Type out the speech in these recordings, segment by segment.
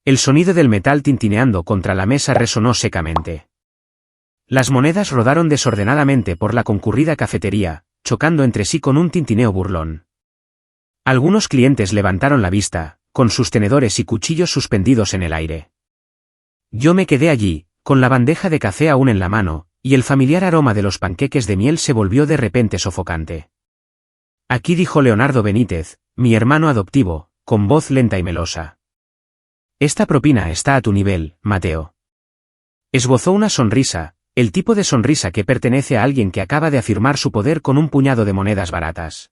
El sonido del metal tintineando contra la mesa resonó secamente. Las monedas rodaron desordenadamente por la concurrida cafetería, chocando entre sí con un tintineo burlón. Algunos clientes levantaron la vista, con sus tenedores y cuchillos suspendidos en el aire. Yo me quedé allí, con la bandeja de café aún en la mano, y el familiar aroma de los panqueques de miel se volvió de repente sofocante. Aquí dijo Leonardo Benítez, mi hermano adoptivo, con voz lenta y melosa. Esta propina está a tu nivel, Mateo. Esbozó una sonrisa, el tipo de sonrisa que pertenece a alguien que acaba de afirmar su poder con un puñado de monedas baratas.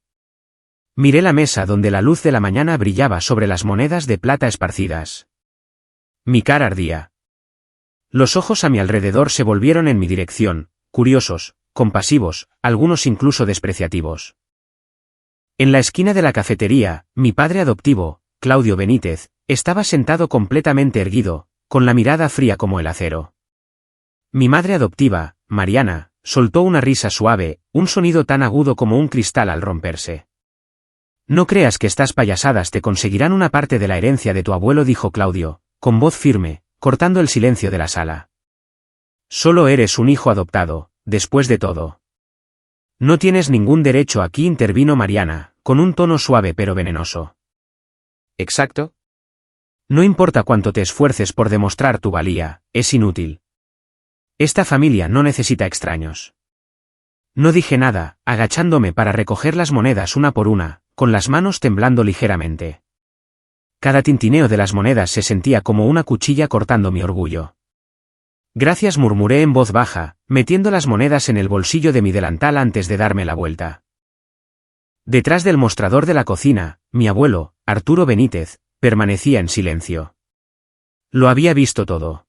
Miré la mesa donde la luz de la mañana brillaba sobre las monedas de plata esparcidas. Mi cara ardía. Los ojos a mi alrededor se volvieron en mi dirección, curiosos, compasivos, algunos incluso despreciativos. En la esquina de la cafetería, mi padre adoptivo, Claudio Benítez, estaba sentado completamente erguido, con la mirada fría como el acero. Mi madre adoptiva, Mariana, soltó una risa suave, un sonido tan agudo como un cristal al romperse. No creas que estas payasadas te conseguirán una parte de la herencia de tu abuelo, dijo Claudio, con voz firme, cortando el silencio de la sala. Solo eres un hijo adoptado, después de todo. No tienes ningún derecho aquí, intervino Mariana, con un tono suave pero venenoso. ¿Exacto? No importa cuánto te esfuerces por demostrar tu valía, es inútil. Esta familia no necesita extraños. No dije nada, agachándome para recoger las monedas una por una, con las manos temblando ligeramente. Cada tintineo de las monedas se sentía como una cuchilla cortando mi orgullo. Gracias, murmuré en voz baja, metiendo las monedas en el bolsillo de mi delantal antes de darme la vuelta. Detrás del mostrador de la cocina, mi abuelo, Arturo Benítez, permanecía en silencio. Lo había visto todo.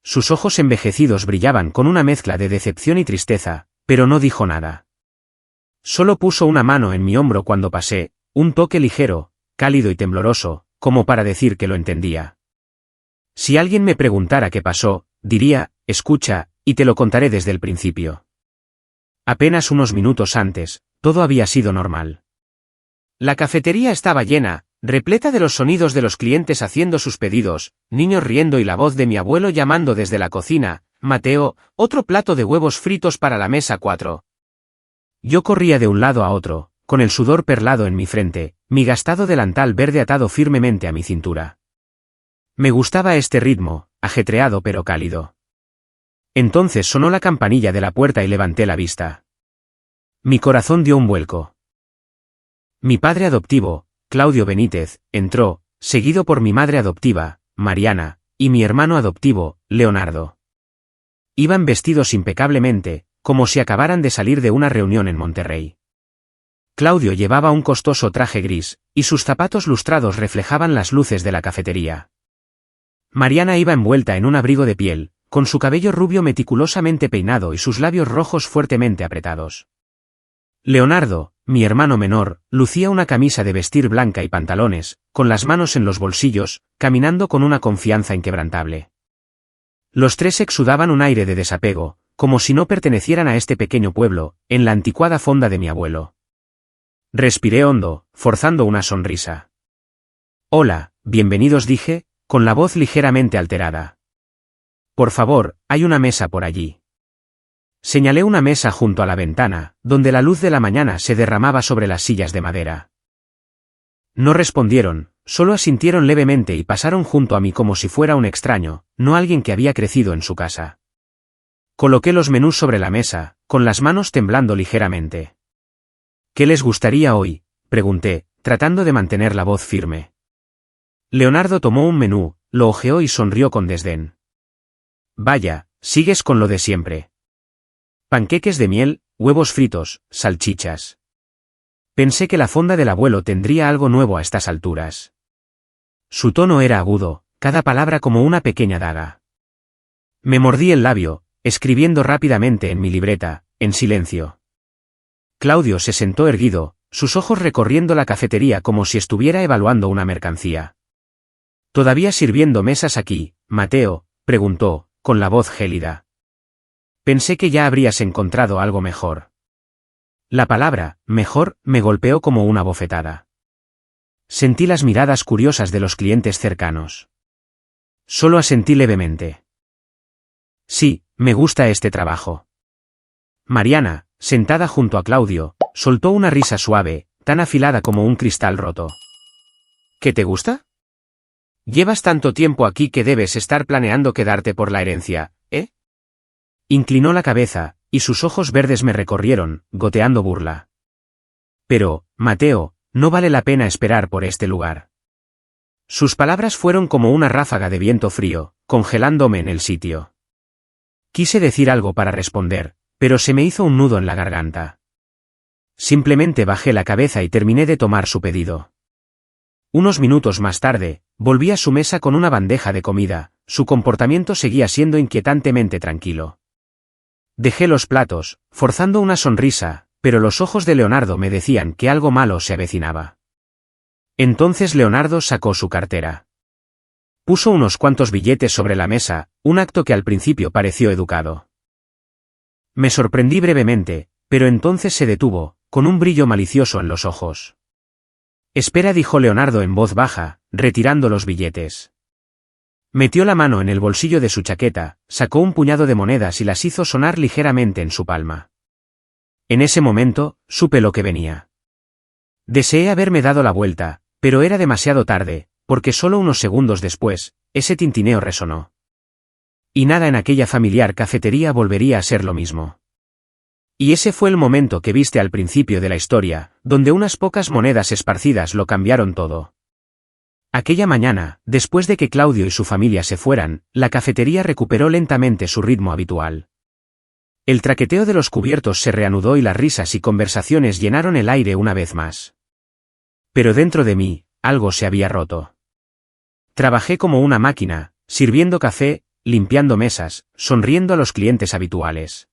Sus ojos envejecidos brillaban con una mezcla de decepción y tristeza, pero no dijo nada. Solo puso una mano en mi hombro cuando pasé, un toque ligero, cálido y tembloroso, como para decir que lo entendía. Si alguien me preguntara qué pasó, diría, escucha, y te lo contaré desde el principio. Apenas unos minutos antes, todo había sido normal. La cafetería estaba llena, repleta de los sonidos de los clientes haciendo sus pedidos, niños riendo y la voz de mi abuelo llamando desde la cocina, Mateo, otro plato de huevos fritos para la mesa 4. Yo corría de un lado a otro, con el sudor perlado en mi frente, mi gastado delantal verde atado firmemente a mi cintura. Me gustaba este ritmo, ajetreado pero cálido. Entonces sonó la campanilla de la puerta y levanté la vista. Mi corazón dio un vuelco. Mi padre adoptivo, Claudio Benítez, entró, seguido por mi madre adoptiva, Mariana, y mi hermano adoptivo, Leonardo. Iban vestidos impecablemente, como si acabaran de salir de una reunión en Monterrey. Claudio llevaba un costoso traje gris, y sus zapatos lustrados reflejaban las luces de la cafetería. Mariana iba envuelta en un abrigo de piel, con su cabello rubio meticulosamente peinado y sus labios rojos fuertemente apretados. Leonardo, mi hermano menor, lucía una camisa de vestir blanca y pantalones, con las manos en los bolsillos, caminando con una confianza inquebrantable. Los tres exudaban un aire de desapego, como si no pertenecieran a este pequeño pueblo, en la anticuada fonda de mi abuelo. Respiré hondo, forzando una sonrisa. Hola, bienvenidos, dije, con la voz ligeramente alterada. Por favor, hay una mesa por allí. Señalé una mesa junto a la ventana, donde la luz de la mañana se derramaba sobre las sillas de madera. No respondieron, solo asintieron levemente y pasaron junto a mí como si fuera un extraño, no alguien que había crecido en su casa. Coloqué los menús sobre la mesa, con las manos temblando ligeramente. ¿Qué les gustaría hoy?, pregunté, tratando de mantener la voz firme. Leonardo tomó un menú, lo hojeó y sonrió con desdén. Vaya, sigues con lo de siempre. Panqueques de miel, huevos fritos, salchichas. Pensé que la fonda del abuelo tendría algo nuevo a estas alturas. Su tono era agudo, cada palabra como una pequeña daga. Me mordí el labio, escribiendo rápidamente en mi libreta, en silencio. Claudio se sentó erguido, sus ojos recorriendo la cafetería como si estuviera evaluando una mercancía. ¿Todavía sirviendo mesas aquí, Mateo?, preguntó, con la voz gélida. Pensé que ya habrías encontrado algo mejor. La palabra, mejor, me golpeó como una bofetada. Sentí las miradas curiosas de los clientes cercanos. Solo asentí levemente. Sí, me gusta este trabajo. Mariana, sentada junto a Claudio, soltó una risa suave, tan afilada como un cristal roto. ¿Qué te gusta? Llevas tanto tiempo aquí que debes estar planeando quedarte por la herencia, ¿eh? Inclinó la cabeza, y sus ojos verdes me recorrieron, goteando burla. Pero, Mateo, no vale la pena esperar por este lugar. Sus palabras fueron como una ráfaga de viento frío, congelándome en el sitio. Quise decir algo para responder, pero se me hizo un nudo en la garganta. Simplemente bajé la cabeza y terminé de tomar su pedido. Unos minutos más tarde, volví a su mesa con una bandeja de comida. Su comportamiento seguía siendo inquietantemente tranquilo. Dejé los platos, forzando una sonrisa, pero los ojos de Leonardo me decían que algo malo se avecinaba. Entonces Leonardo sacó su cartera. Puso unos cuantos billetes sobre la mesa, un acto que al principio pareció educado. Me sorprendí brevemente, pero entonces se detuvo, con un brillo malicioso en los ojos. Espera, dijo Leonardo en voz baja, retirando los billetes. Metió la mano en el bolsillo de su chaqueta, sacó un puñado de monedas y las hizo sonar ligeramente en su palma. En ese momento, supe lo que venía. Deseé haberme dado la vuelta, pero era demasiado tarde, porque solo unos segundos después, ese tintineo resonó. Y nada en aquella familiar cafetería volvería a ser lo mismo. Y ese fue el momento que viste al principio de la historia, donde unas pocas monedas esparcidas lo cambiaron todo. Aquella mañana, después de que Claudio y su familia se fueran, la cafetería recuperó lentamente su ritmo habitual. El traqueteo de los cubiertos se reanudó y las risas y conversaciones llenaron el aire una vez más. Pero dentro de mí, algo se había roto. Trabajé como una máquina, sirviendo café, limpiando mesas, sonriendo a los clientes habituales.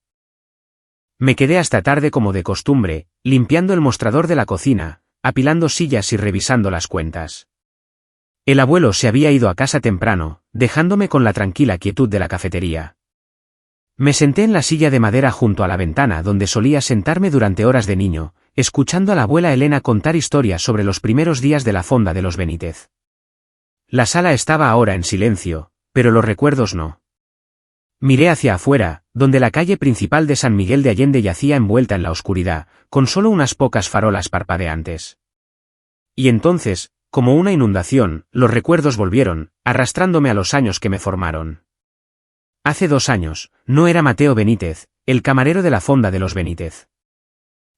Me quedé hasta tarde como de costumbre, limpiando el mostrador de la cocina, apilando sillas y revisando las cuentas. El abuelo se había ido a casa temprano, dejándome con la tranquila quietud de la cafetería. Me senté en la silla de madera junto a la ventana donde solía sentarme durante horas de niño, escuchando a la abuela Elena contar historias sobre los primeros días de la fonda de los Benítez. La sala estaba ahora en silencio, pero los recuerdos no. Miré hacia afuera, donde la calle principal de San Miguel de Allende yacía envuelta en la oscuridad, con solo unas pocas farolas parpadeantes. Y entonces, como una inundación, los recuerdos volvieron, arrastrándome a los años que me formaron. Hace 2 años, no era Mateo Benítez, el camarero de la fonda de los Benítez.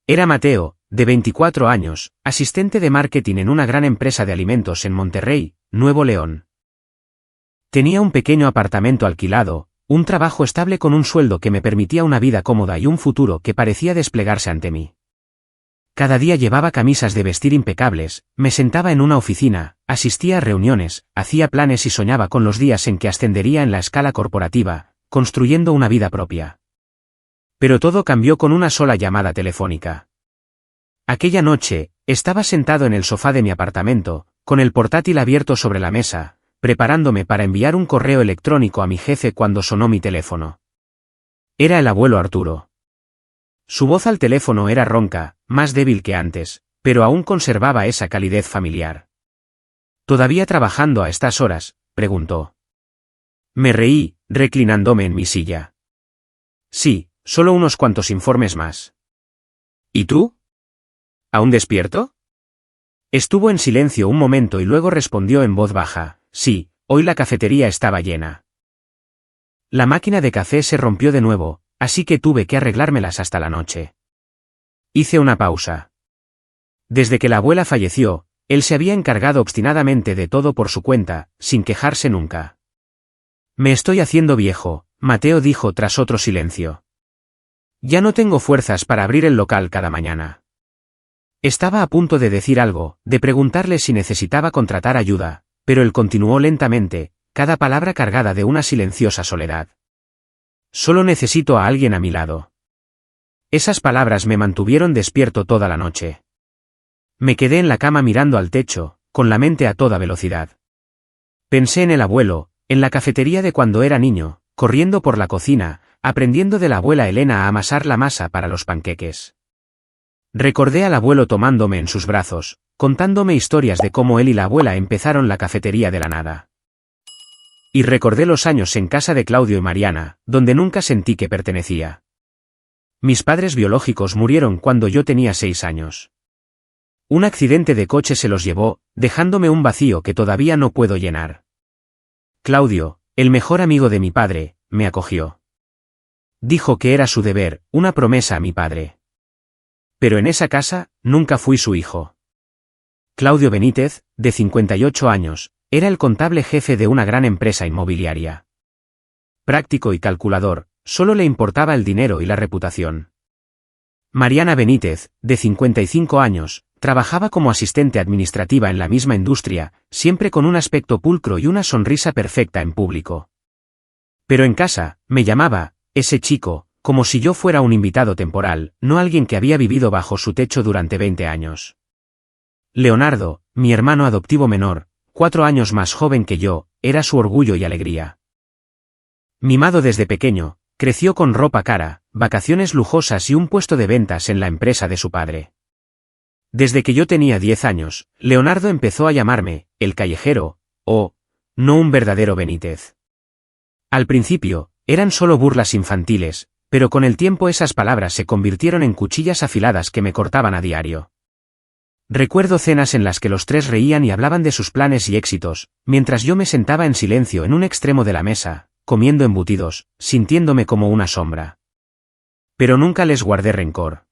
Era Mateo, de 24 años, asistente de marketing en una gran empresa de alimentos en Monterrey, Nuevo León. Tenía un pequeño apartamento alquilado, un trabajo estable con un sueldo que me permitía una vida cómoda y un futuro que parecía desplegarse ante mí. Cada día llevaba camisas de vestir impecables, me sentaba en una oficina, asistía a reuniones, hacía planes y soñaba con los días en que ascendería en la escala corporativa, construyendo una vida propia. Pero todo cambió con una sola llamada telefónica. Aquella noche, estaba sentado en el sofá de mi apartamento, con el portátil abierto sobre la mesa, preparándome para enviar un correo electrónico a mi jefe cuando sonó mi teléfono. Era el abuelo Arturo. Su voz al teléfono era ronca, más débil que antes, pero aún conservaba esa calidez familiar. ¿Todavía trabajando a estas horas?, preguntó. Me reí, reclinándome en mi silla. Sí, solo unos cuantos informes más. ¿Y tú? ¿Aún despierto? Estuvo en silencio un momento y luego respondió en voz baja. Sí, hoy la cafetería estaba llena. La máquina de café se rompió de nuevo, así que tuve que arreglármelas hasta la noche. Hice una pausa. Desde que la abuela falleció, él se había encargado obstinadamente de todo por su cuenta, sin quejarse nunca. Me estoy haciendo viejo, Mateo dijo tras otro silencio. Ya no tengo fuerzas para abrir el local cada mañana. Estaba a punto de decir algo, de preguntarle si necesitaba contratar ayuda, pero él continuó lentamente, cada palabra cargada de una silenciosa soledad. Solo necesito a alguien a mi lado. Esas palabras me mantuvieron despierto toda la noche. Me quedé en la cama mirando al techo, con la mente a toda velocidad. Pensé en el abuelo, en la cafetería de cuando era niño, corriendo por la cocina, aprendiendo de la abuela Elena a amasar la masa para los panqueques. Recordé al abuelo tomándome en sus brazos, contándome historias de cómo él y la abuela empezaron la cafetería de la nada. Y recordé los años en casa de Claudio y Mariana, donde nunca sentí que pertenecía. Mis padres biológicos murieron cuando yo tenía 6 años. Un accidente de coche se los llevó, dejándome un vacío que todavía no puedo llenar. Claudio, el mejor amigo de mi padre, me acogió. Dijo que era su deber, una promesa a mi padre. Pero en esa casa, nunca fui su hijo. Claudio Benítez, de 58 años, era el contable jefe de una gran empresa inmobiliaria. Práctico y calculador, solo le importaba el dinero y la reputación. Mariana Benítez, de 55 años, trabajaba como asistente administrativa en la misma industria, siempre con un aspecto pulcro y una sonrisa perfecta en público. Pero en casa, me llamaba, ese chico, como si yo fuera un invitado temporal, no alguien que había vivido bajo su techo durante 20 años. Leonardo, mi hermano adoptivo menor, 4 años más joven que yo, era su orgullo y alegría. Mimado desde pequeño, creció con ropa cara, vacaciones lujosas y un puesto de ventas en la empresa de su padre. Desde que yo tenía 10 años, Leonardo empezó a llamarme, el callejero, o, no un verdadero Benítez. Al principio, eran solo burlas infantiles, pero con el tiempo esas palabras se convirtieron en cuchillas afiladas que me cortaban a diario. Recuerdo cenas en las que los tres reían y hablaban de sus planes y éxitos, mientras yo me sentaba en silencio en un extremo de la mesa, comiendo embutidos, sintiéndome como una sombra. Pero nunca les guardé rencor.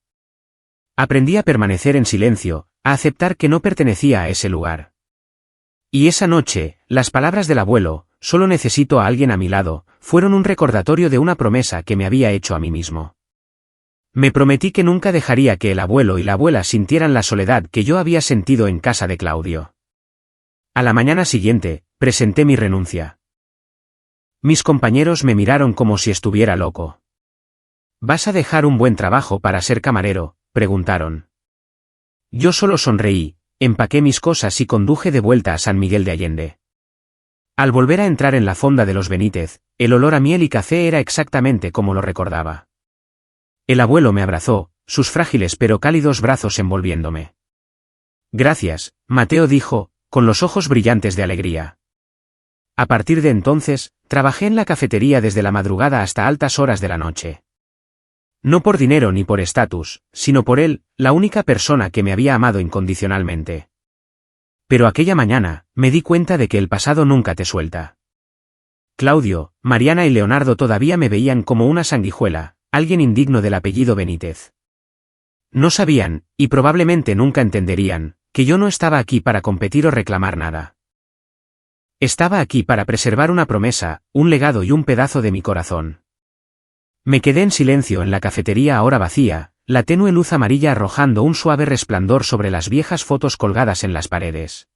Aprendí a permanecer en silencio, a aceptar que no pertenecía a ese lugar. Y esa noche, las palabras del abuelo, solo necesito a alguien a mi lado, fueron un recordatorio de una promesa que me había hecho a mí mismo. Me prometí que nunca dejaría que el abuelo y la abuela sintieran la soledad que yo había sentido en casa de Claudio. A la mañana siguiente, presenté mi renuncia. Mis compañeros me miraron como si estuviera loco. ¿Vas a dejar un buen trabajo para ser camarero?, preguntaron. Yo solo sonreí, empaqué mis cosas y conduje de vuelta a San Miguel de Allende. Al volver a entrar en la fonda de los Benítez, el olor a miel y café era exactamente como lo recordaba. El abuelo me abrazó, sus frágiles pero cálidos brazos envolviéndome. Gracias, Mateo dijo, con los ojos brillantes de alegría. A partir de entonces, trabajé en la cafetería desde la madrugada hasta altas horas de la noche. No por dinero ni por estatus, sino por él, la única persona que me había amado incondicionalmente. Pero aquella mañana, me di cuenta de que el pasado nunca te suelta. Claudio, Mariana y Leonardo todavía me veían como una sanguijuela, alguien indigno del apellido Benítez. No sabían, y probablemente nunca entenderían, que yo no estaba aquí para competir o reclamar nada. Estaba aquí para preservar una promesa, un legado y un pedazo de mi corazón. Me quedé en silencio en la cafetería ahora vacía, la tenue luz amarilla arrojando un suave resplandor sobre las viejas fotos colgadas en las paredes.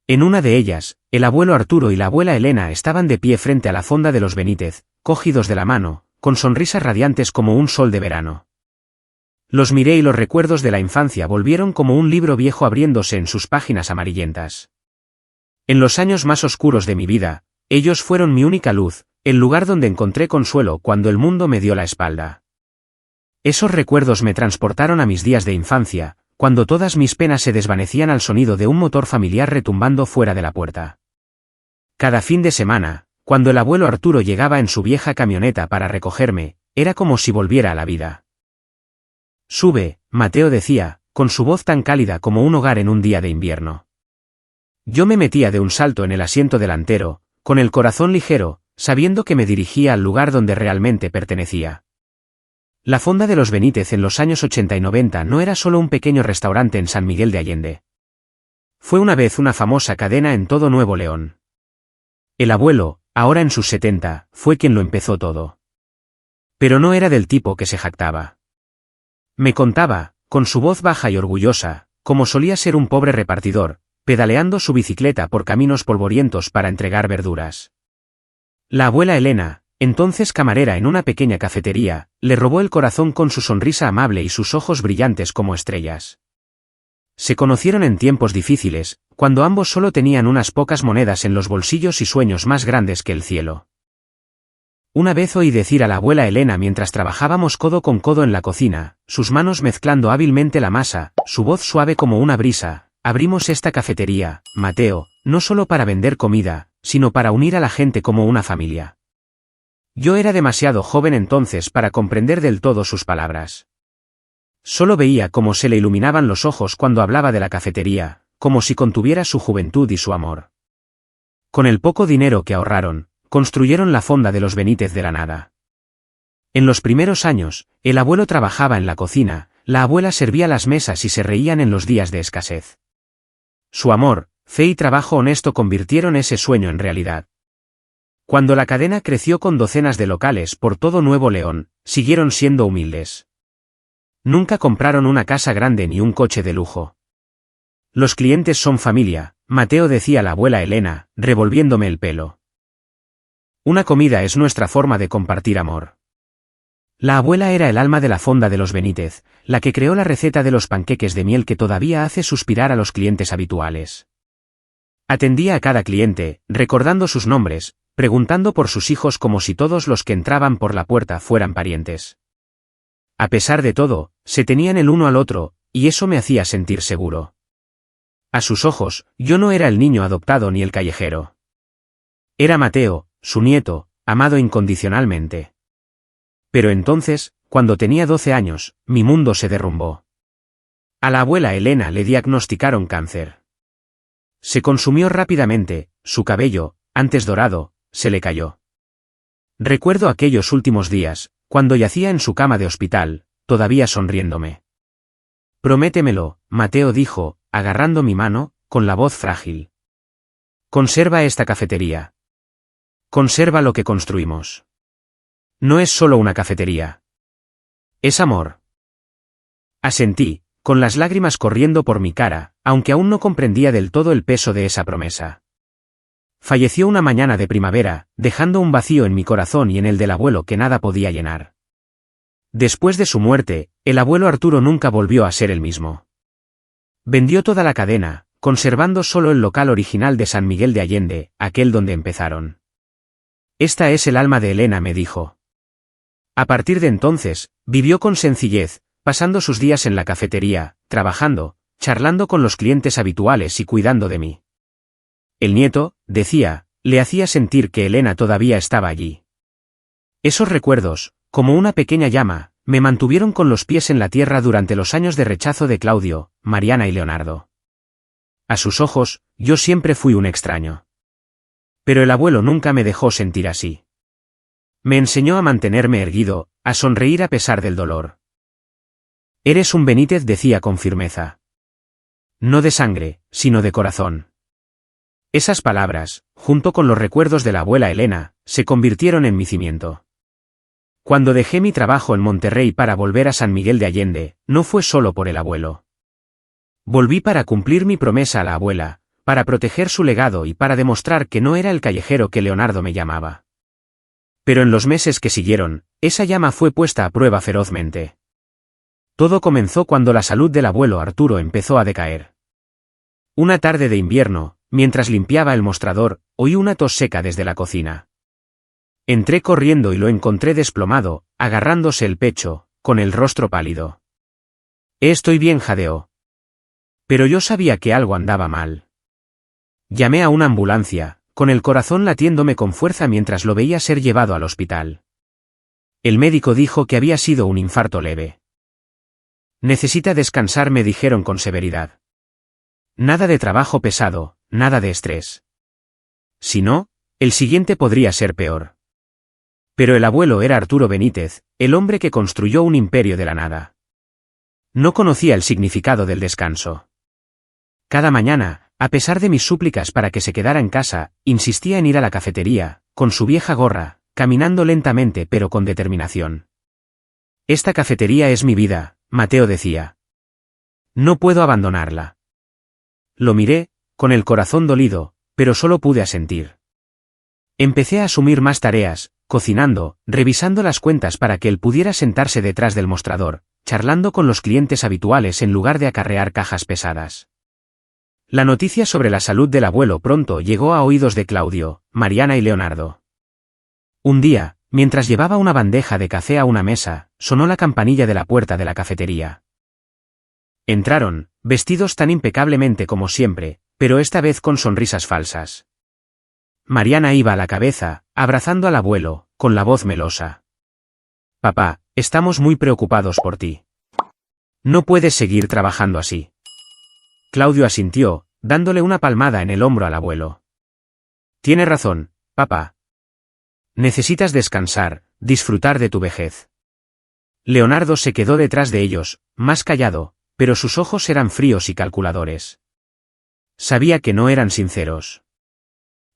En una de ellas, el abuelo Arturo y la abuela Elena estaban de pie frente a la fonda de los Benítez, cogidos de la mano, con sonrisas radiantes como un sol de verano. Los miré y los recuerdos de la infancia volvieron como un libro viejo abriéndose en sus páginas amarillentas. En los años más oscuros de mi vida, ellos fueron mi única luz, el lugar donde encontré consuelo cuando el mundo me dio la espalda. Esos recuerdos me transportaron a mis días de infancia, cuando todas mis penas se desvanecían al sonido de un motor familiar retumbando fuera de la puerta. Cada fin de semana, cuando el abuelo Arturo llegaba en su vieja camioneta para recogerme, era como si volviera a la vida. Sube, Mateo decía, con su voz tan cálida como un hogar en un día de invierno. Yo me metía de un salto en el asiento delantero, con el corazón ligero, sabiendo que me dirigía al lugar donde realmente pertenecía. La fonda de los Benítez en los años 80 y 90 no era solo un pequeño restaurante en San Miguel de Allende. Fue una vez una famosa cadena en todo Nuevo León. El abuelo, ahora en sus 70, fue quien lo empezó todo. Pero no era del tipo que se jactaba. Me contaba, con su voz baja y orgullosa, cómo solía ser un pobre repartidor, pedaleando su bicicleta por caminos polvorientos para entregar verduras. La abuela Elena, entonces camarera en una pequeña cafetería, le robó el corazón con su sonrisa amable y sus ojos brillantes como estrellas. Se conocieron en tiempos difíciles, cuando ambos solo tenían unas pocas monedas en los bolsillos y sueños más grandes que el cielo. Una vez oí decir a la abuela Elena mientras trabajábamos codo con codo en la cocina, sus manos mezclando hábilmente la masa, su voz suave como una brisa: abrimos esta cafetería, Mateo, no solo para vender comida, sino para unir a la gente como una familia. Yo era demasiado joven entonces para comprender del todo sus palabras. Solo veía cómo se le iluminaban los ojos cuando hablaba de la cafetería, como si contuviera su juventud y su amor. Con el poco dinero que ahorraron, construyeron la fonda de los Benítez de la nada. En los primeros años, el abuelo trabajaba en la cocina, la abuela servía las mesas y se reían en los días de escasez. Su amor, fe y trabajo honesto convirtieron ese sueño en realidad. Cuando la cadena creció con docenas de locales por todo Nuevo León, siguieron siendo humildes. Nunca compraron una casa grande ni un coche de lujo. Los clientes son familia, Mateo decía la abuela Elena, revolviéndome el pelo. Una comida es nuestra forma de compartir amor. La abuela era el alma de la fonda de los Benítez, la que creó la receta de los panqueques de miel que todavía hace suspirar a los clientes habituales. Atendía a cada cliente, recordando sus nombres, preguntando por sus hijos como si todos los que entraban por la puerta fueran parientes. A pesar de todo, se tenían el uno al otro, y eso me hacía sentir seguro. A sus ojos, yo no era el niño adoptado ni el callejero. Era Mateo, su nieto, amado incondicionalmente. Pero entonces, cuando tenía 12 años, mi mundo se derrumbó. A la abuela Elena le diagnosticaron cáncer. Se consumió rápidamente, su cabello, antes dorado, se le cayó. Recuerdo aquellos últimos días, cuando yacía en su cama de hospital, todavía sonriéndome. Prométemelo, Mateo dijo, agarrando mi mano, con la voz frágil. Conserva esta cafetería. Conserva lo que construimos. No es solo una cafetería. Es amor. Asentí, con las lágrimas corriendo por mi cara, aunque aún no comprendía del todo el peso de esa promesa. Falleció una mañana de primavera, dejando un vacío en mi corazón y en el del abuelo que nada podía llenar. Después de su muerte, el abuelo Arturo nunca volvió a ser el mismo. Vendió toda la cadena, conservando solo el local original de San Miguel de Allende, aquel donde empezaron. Esta es el alma de Elena, me dijo. A partir de entonces, vivió con sencillez, pasando sus días en la cafetería, trabajando, charlando con los clientes habituales y cuidando de mí. El nieto, decía, le hacía sentir que Elena todavía estaba allí. Esos recuerdos, como una pequeña llama, me mantuvieron con los pies en la tierra durante los años de rechazo de Claudio, Mariana y Leonardo. A sus ojos, yo siempre fui un extraño. Pero el abuelo nunca me dejó sentir así. Me enseñó a mantenerme erguido, a sonreír a pesar del dolor. Eres un Benítez, decía con firmeza. No de sangre, sino de corazón. Esas palabras, junto con los recuerdos de la abuela Elena, se convirtieron en mi cimiento. Cuando dejé mi trabajo en Monterrey para volver a San Miguel de Allende, no fue solo por el abuelo. Volví para cumplir mi promesa a la abuela, para proteger su legado y para demostrar que no era el callejero que Leonardo me llamaba. Pero en los meses que siguieron, esa llama fue puesta a prueba ferozmente. Todo comenzó cuando la salud del abuelo Arturo empezó a decaer. Una tarde de invierno, mientras limpiaba el mostrador, oí una tos seca desde la cocina. Entré corriendo y lo encontré desplomado, agarrándose el pecho, con el rostro pálido. Estoy bien, jadeó. Pero yo sabía que algo andaba mal. Llamé a una ambulancia, con el corazón latiéndome con fuerza mientras lo veía ser llevado al hospital. El médico dijo que había sido un infarto leve. Necesita descansar, me dijeron con severidad. Nada de trabajo pesado, nada de estrés. Si no, el siguiente podría ser peor. Pero el abuelo era Arturo Benítez, el hombre que construyó un imperio de la nada. No conocía el significado del descanso. Cada mañana, a pesar de mis súplicas para que se quedara en casa, insistía en ir a la cafetería, con su vieja gorra, caminando lentamente pero con determinación. Esta cafetería es mi vida, Mateo decía. No puedo abandonarla. Lo miré, con el corazón dolido, pero solo pude asentir. Empecé a asumir más tareas, cocinando, revisando las cuentas para que él pudiera sentarse detrás del mostrador, charlando con los clientes habituales en lugar de acarrear cajas pesadas. La noticia sobre la salud del abuelo pronto llegó a oídos de Claudio, Mariana y Leonardo. Un día, mientras llevaba una bandeja de café a una mesa, sonó la campanilla de la puerta de la cafetería. Entraron, vestidos tan impecablemente como siempre, pero esta vez con sonrisas falsas. Mariana iba a la cabeza, abrazando al abuelo, con la voz melosa. Papá, estamos muy preocupados por ti. No puedes seguir trabajando así. Claudio asintió, dándole una palmada en el hombro al abuelo. Tiene razón, papá. Necesitas descansar, disfrutar de tu vejez. Leonardo se quedó detrás de ellos, más callado, pero sus ojos eran fríos y calculadores. Sabía que no eran sinceros.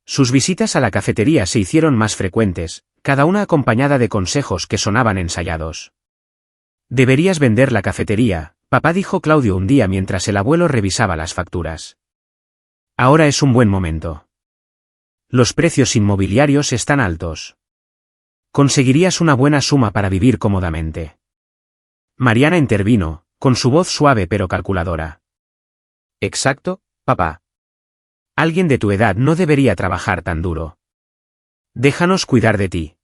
Sus visitas a la cafetería se hicieron más frecuentes, cada una acompañada de consejos que sonaban ensayados. Deberías vender la cafetería, papá, dijo Claudio un día mientras el abuelo revisaba las facturas. Ahora es un buen momento. Los precios inmobiliarios están altos. Conseguirías una buena suma para vivir cómodamente. Mariana intervino, con su voz suave pero calculadora. Exacto, papá. Alguien de tu edad no debería trabajar tan duro. Déjanos cuidar de ti.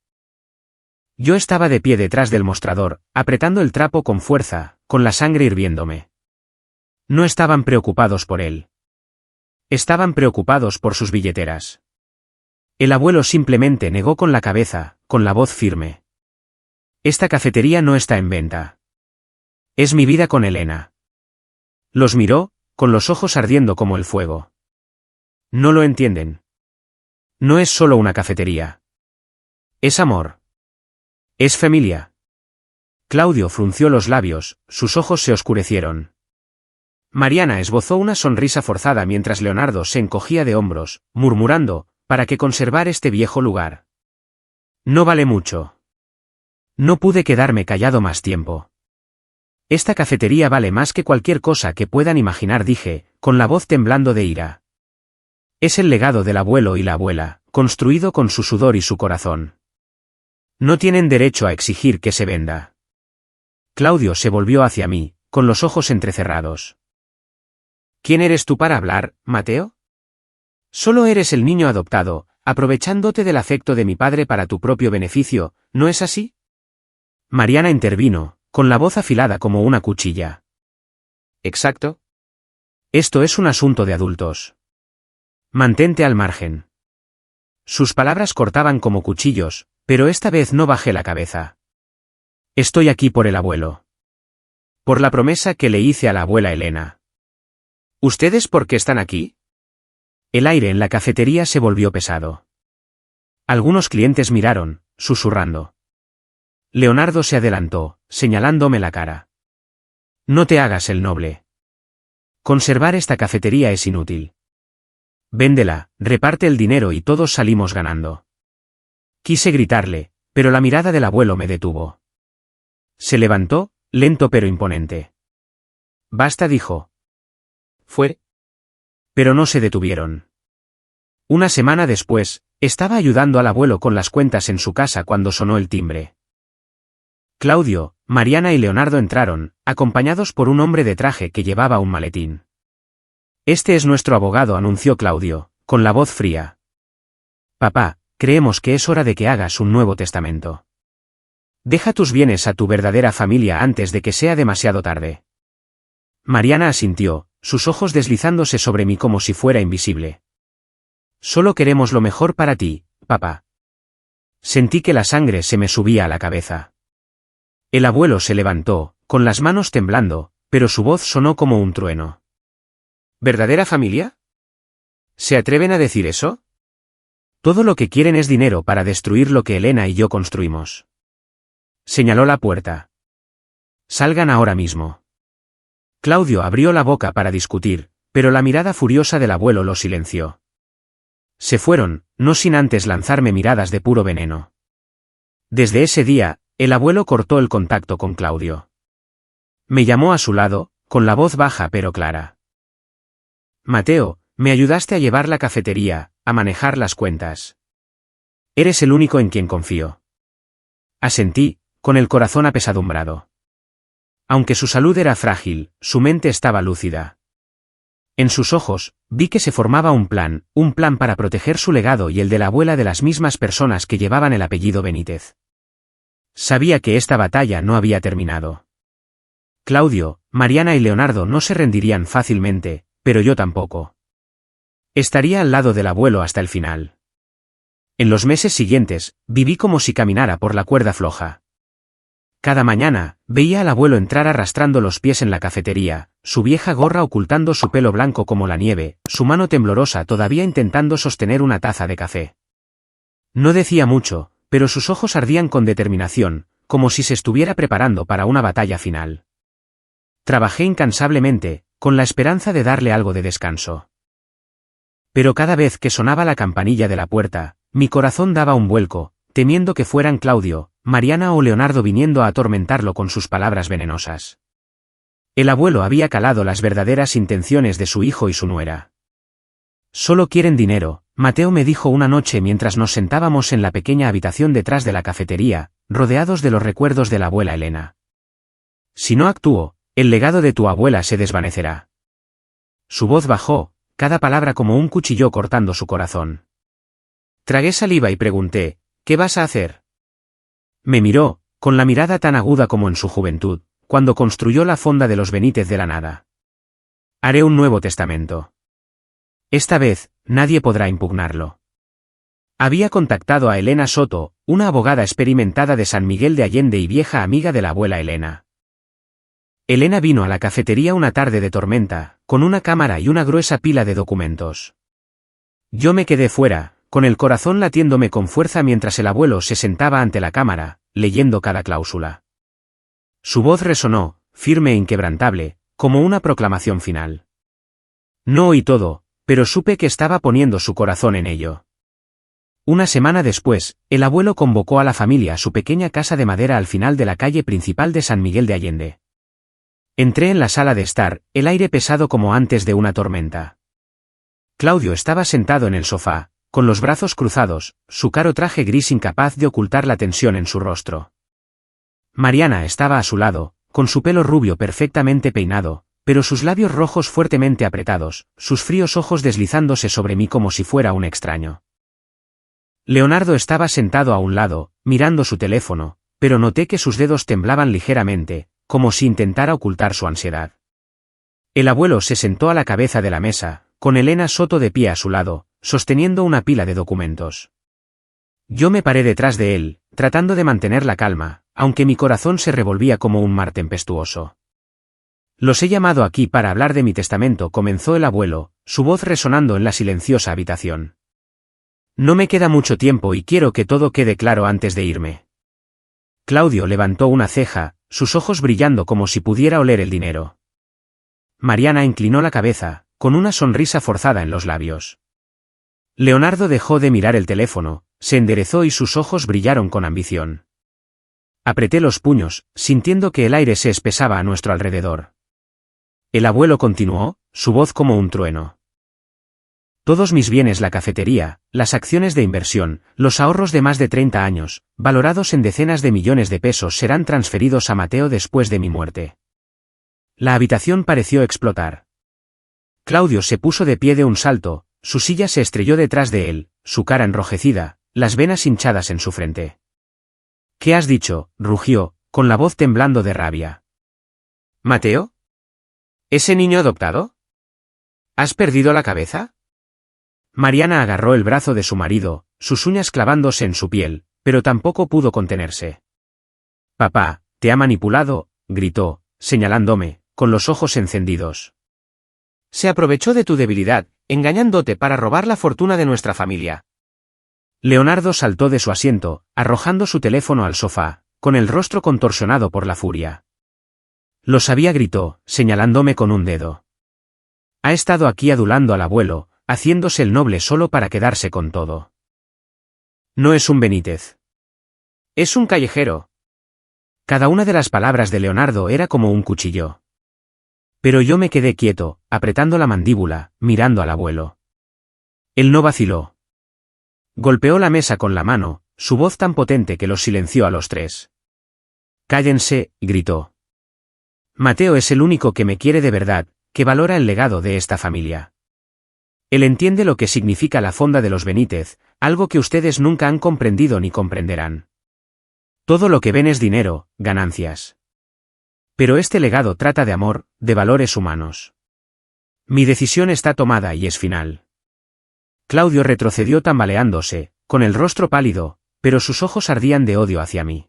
Yo estaba de pie detrás del mostrador, apretando el trapo con fuerza, con la sangre hirviéndome. No estaban preocupados por él. Estaban preocupados por sus billeteras. El abuelo simplemente negó con la cabeza, con la voz firme. Esta cafetería no está en venta. Es mi vida con Elena. Los miró, con los ojos ardiendo como el fuego. No lo entienden. No es solo una cafetería. Es amor. Es familia. Claudio frunció los labios, sus ojos se oscurecieron. Mariana esbozó una sonrisa forzada mientras Leonardo se encogía de hombros, murmurando, ¿para qué conservar este viejo lugar? No vale mucho. No pude quedarme callado más tiempo. Esta cafetería vale más que cualquier cosa que puedan imaginar, dije, con la voz temblando de ira. Es el legado del abuelo y la abuela, construido con su sudor y su corazón. No tienen derecho a exigir que se venda. Claudio se volvió hacia mí, con los ojos entrecerrados. ¿Quién eres tú para hablar, Mateo? Solo eres el niño adoptado, aprovechándote del afecto de mi padre para tu propio beneficio, ¿no es así? Mariana intervino, con la voz afilada como una cuchilla. Exacto. Esto es un asunto de adultos. Mantente al margen. Sus palabras cortaban como cuchillos, pero esta vez no bajé la cabeza. Estoy aquí por el abuelo. Por la promesa que le hice a la abuela Elena. ¿Ustedes por qué están aquí? El aire en la cafetería se volvió pesado. Algunos clientes miraron, susurrando. Leonardo se adelantó, señalándome la cara. No te hagas el noble. Conservar esta cafetería es inútil. Véndela, reparte el dinero y todos salimos ganando. Quise gritarle, pero la mirada del abuelo me detuvo. Se levantó, lento pero imponente. Basta, dijo. Fue. Pero no se detuvieron. Una semana después, estaba ayudando al abuelo con las cuentas en su casa cuando sonó el timbre. Claudio, Mariana y Leonardo entraron, acompañados por un hombre de traje que llevaba un maletín. Este es nuestro abogado, anunció Claudio, con la voz fría. Papá, creemos que es hora de que hagas un nuevo testamento. Deja tus bienes a tu verdadera familia antes de que sea demasiado tarde. Mariana asintió, sus ojos deslizándose sobre mí como si fuera invisible. Solo queremos lo mejor para ti, papá. Sentí que la sangre se me subía a la cabeza. El abuelo se levantó, con las manos temblando, pero su voz sonó como un trueno. ¿Verdadera familia? ¿Se atreven a decir eso? Todo lo que quieren es dinero para destruir lo que Elena y yo construimos. Señaló la puerta. Salgan ahora mismo. Claudio abrió la boca para discutir, pero la mirada furiosa del abuelo lo silenció. Se fueron, no sin antes lanzarme miradas de puro veneno. Desde ese día, el abuelo cortó el contacto con Claudio. Me llamó a su lado, con la voz baja pero clara. Mateo, me ayudaste a llevar la cafetería, a manejar las cuentas. Eres el único en quien confío. Asentí, con el corazón apesadumbrado. Aunque su salud era frágil, su mente estaba lúcida. En sus ojos, vi que se formaba un plan para proteger su legado y el de la abuela de las mismas personas que llevaban el apellido Benítez. Sabía que esta batalla no había terminado. Claudio, Mariana y Leonardo no se rendirían fácilmente, pero yo tampoco. Estaría al lado del abuelo hasta el final. En los meses siguientes, viví como si caminara por la cuerda floja. Cada mañana, veía al abuelo entrar arrastrando los pies en la cafetería, su vieja gorra ocultando su pelo blanco como la nieve, su mano temblorosa todavía intentando sostener una taza de café. No decía mucho, pero sus ojos ardían con determinación, como si se estuviera preparando para una batalla final. Trabajé incansablemente, con la esperanza de darle algo de descanso. Pero cada vez que sonaba la campanilla de la puerta, mi corazón daba un vuelco, temiendo que fueran Claudio, Mariana o Leonardo viniendo a atormentarlo con sus palabras venenosas. El abuelo había calado las verdaderas intenciones de su hijo y su nuera. Solo quieren dinero, Mateo me dijo una noche mientras nos sentábamos en la pequeña habitación detrás de la cafetería, rodeados de los recuerdos de la abuela Elena. Si no actúo, el legado de tu abuela se desvanecerá. Su voz bajó, cada palabra como un cuchillo cortando su corazón. Tragué saliva y pregunté, ¿qué vas a hacer? Me miró, con la mirada tan aguda como en su juventud, cuando construyó la fonda de los Benítez de la nada. Haré un nuevo testamento. Esta vez, nadie podrá impugnarlo. Había contactado a Elena Soto, una abogada experimentada de San Miguel de Allende y vieja amiga de la abuela Elena. Elena vino a la cafetería una tarde de tormenta, con una cámara y una gruesa pila de documentos. Yo me quedé fuera, con el corazón latiéndome con fuerza mientras el abuelo se sentaba ante la cámara, leyendo cada cláusula. Su voz resonó, firme e inquebrantable, como una proclamación final. No oí todo, pero supe que estaba poniendo su corazón en ello. Una semana después, el abuelo convocó a la familia a su pequeña casa de madera al final de la calle principal de San Miguel de Allende. Entré en la sala de estar, el aire pesado como antes de una tormenta. Claudio estaba sentado en el sofá, con los brazos cruzados, su caro traje gris incapaz de ocultar la tensión en su rostro. Mariana estaba a su lado, con su pelo rubio perfectamente peinado, pero sus labios rojos fuertemente apretados, sus fríos ojos deslizándose sobre mí como si fuera un extraño. Leonardo estaba sentado a un lado, mirando su teléfono, pero noté que sus dedos temblaban ligeramente, como si intentara ocultar su ansiedad. El abuelo se sentó a la cabeza de la mesa, con Elena Soto de pie a su lado, sosteniendo una pila de documentos. Yo me paré detrás de él, tratando de mantener la calma, aunque mi corazón se revolvía como un mar tempestuoso. Los he llamado aquí para hablar de mi testamento, comenzó el abuelo, su voz resonando en la silenciosa habitación. No me queda mucho tiempo y quiero que todo quede claro antes de irme. Claudio levantó una ceja, sus ojos brillando como si pudiera oler el dinero. Mariana inclinó la cabeza, con una sonrisa forzada en los labios. Leonardo dejó de mirar el teléfono, se enderezó y sus ojos brillaron con ambición. Apreté los puños, sintiendo que el aire se espesaba a nuestro alrededor. El abuelo continuó, su voz como un trueno. Todos mis bienes, la cafetería, las acciones de inversión, los ahorros de más de 30 años, valorados en decenas de millones de pesos, serán transferidos a Mateo después de mi muerte. La habitación pareció explotar. Claudio se puso de pie de un salto, su silla se estrelló detrás de él, su cara enrojecida, las venas hinchadas en su frente. ¿Qué has dicho?, rugió, con la voz temblando de rabia. ¿Mateo? ¿Ese niño adoptado? ¿Has perdido la cabeza? Mariana agarró el brazo de su marido, sus uñas clavándose en su piel, pero tampoco pudo contenerse. Papá, te ha manipulado, gritó, señalándome, con los ojos encendidos. Se aprovechó de tu debilidad, engañándote para robar la fortuna de nuestra familia. Leonardo saltó de su asiento, arrojando su teléfono al sofá, con el rostro contorsionado por la furia. Lo sabía, gritó, señalándome con un dedo. Ha estado aquí adulando al abuelo, haciéndose el noble solo para quedarse con todo. No es un Benítez. Es un callejero. Cada una de las palabras de Leonardo era como un cuchillo. Pero yo me quedé quieto, apretando la mandíbula, mirando al abuelo. Él no vaciló. Golpeó la mesa con la mano, su voz tan potente que los silenció a los tres. Cállense, gritó. Mateo es el único que me quiere de verdad, que valora el legado de esta familia. Él entiende lo que significa la fonda de los Benítez, algo que ustedes nunca han comprendido ni comprenderán. Todo lo que ven es dinero, ganancias. Pero este legado trata de amor, de valores humanos. Mi decisión está tomada y es final. Claudio retrocedió tambaleándose, con el rostro pálido, pero sus ojos ardían de odio hacia mí.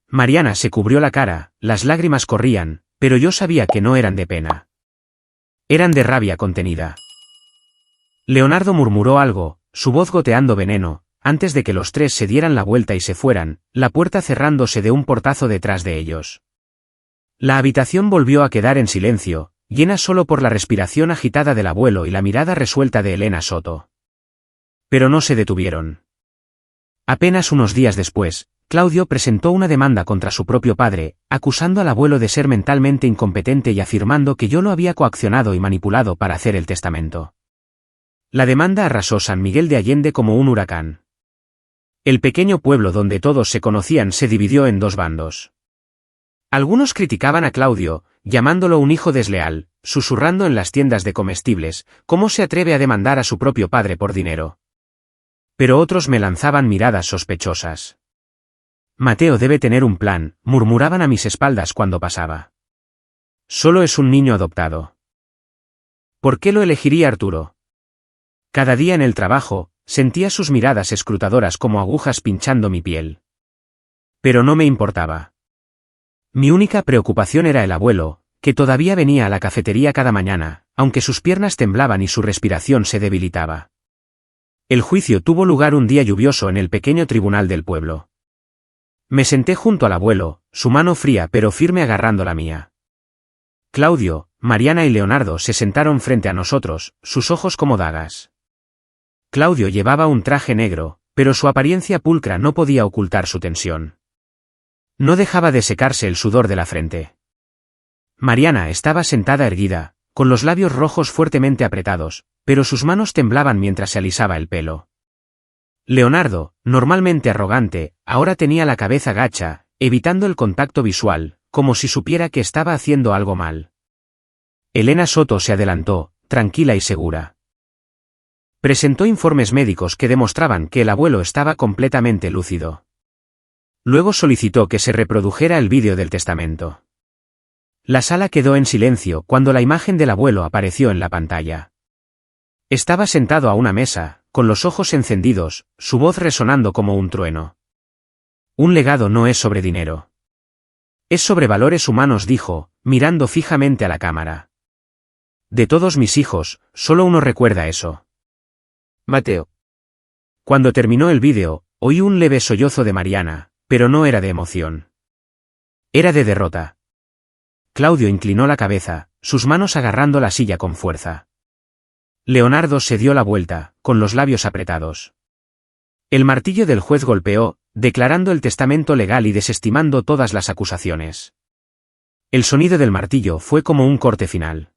Mariana se cubrió la cara, las lágrimas corrían, pero yo sabía que no eran de pena. Eran de rabia contenida. Leonardo murmuró algo, su voz goteando veneno, antes de que los tres se dieran la vuelta y se fueran, la puerta cerrándose de un portazo detrás de ellos. La habitación volvió a quedar en silencio, llena solo por la respiración agitada del abuelo y la mirada resuelta de Elena Soto. Pero no se detuvieron. Apenas unos días después, Claudio presentó una demanda contra su propio padre, acusando al abuelo de ser mentalmente incompetente y afirmando que yo lo había coaccionado y manipulado para hacer el testamento. La demanda arrasó San Miguel de Allende como un huracán. El pequeño pueblo donde todos se conocían se dividió en dos bandos. Algunos criticaban a Claudio, llamándolo un hijo desleal, susurrando en las tiendas de comestibles, ¿cómo se atreve a demandar a su propio padre por dinero? Pero otros me lanzaban miradas sospechosas. Mateo debe tener un plan, murmuraban a mis espaldas cuando pasaba. Solo es un niño adoptado. ¿Por qué lo elegiría Arturo? Cada día en el trabajo, sentía sus miradas escrutadoras como agujas pinchando mi piel. Pero no me importaba. Mi única preocupación era el abuelo, que todavía venía a la cafetería cada mañana, aunque sus piernas temblaban y su respiración se debilitaba. El juicio tuvo lugar un día lluvioso en el pequeño tribunal del pueblo. Me senté junto al abuelo, su mano fría pero firme agarrando la mía. Claudio, Mariana y Leonardo se sentaron frente a nosotros, sus ojos como dagas. Claudio llevaba un traje negro, pero su apariencia pulcra no podía ocultar su tensión. No dejaba de secarse el sudor de la frente. Mariana estaba sentada erguida, con los labios rojos fuertemente apretados, pero sus manos temblaban mientras se alisaba el pelo. Leonardo, normalmente arrogante, ahora tenía la cabeza gacha, evitando el contacto visual, como si supiera que estaba haciendo algo mal. Elena Soto se adelantó, tranquila y segura. Presentó informes médicos que demostraban que el abuelo estaba completamente lúcido. Luego solicitó que se reprodujera el vídeo del testamento. La sala quedó en silencio cuando la imagen del abuelo apareció en la pantalla. Estaba sentado a una mesa, con los ojos encendidos, su voz resonando como un trueno. Un legado no es sobre dinero. Es sobre valores humanos, dijo, mirando fijamente a la cámara. De todos mis hijos, solo uno recuerda eso. Mateo. Cuando terminó el vídeo, oí un leve sollozo de Mariana, pero no era de emoción. Era de derrota. Claudio inclinó la cabeza, sus manos agarrando la silla con fuerza. Leonardo se dio la vuelta, con los labios apretados. El martillo del juez golpeó, declarando el testamento legal y desestimando todas las acusaciones. El sonido del martillo fue como un corte final.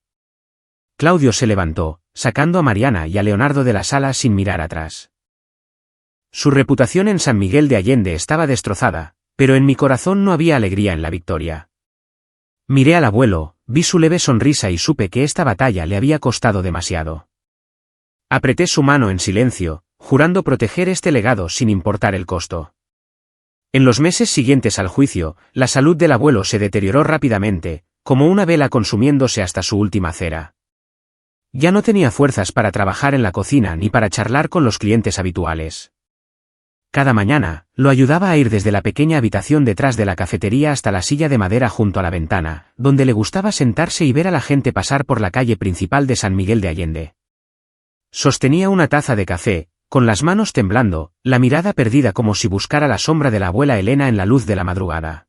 Claudio se levantó, sacando a Mariana y a Leonardo de la sala sin mirar atrás. Su reputación en San Miguel de Allende estaba destrozada, pero en mi corazón no había alegría en la victoria. Miré al abuelo, vi su leve sonrisa y supe que esta batalla le había costado demasiado. Apreté su mano en silencio, jurando proteger este legado sin importar el costo. En los meses siguientes al juicio, la salud del abuelo se deterioró rápidamente, como una vela consumiéndose hasta su última cera. Ya no tenía fuerzas para trabajar en la cocina ni para charlar con los clientes habituales. Cada mañana, lo ayudaba a ir desde la pequeña habitación detrás de la cafetería hasta la silla de madera junto a la ventana, donde le gustaba sentarse y ver a la gente pasar por la calle principal de San Miguel de Allende. Sostenía una taza de café, con las manos temblando, la mirada perdida como si buscara la sombra de la abuela Elena en la luz de la madrugada.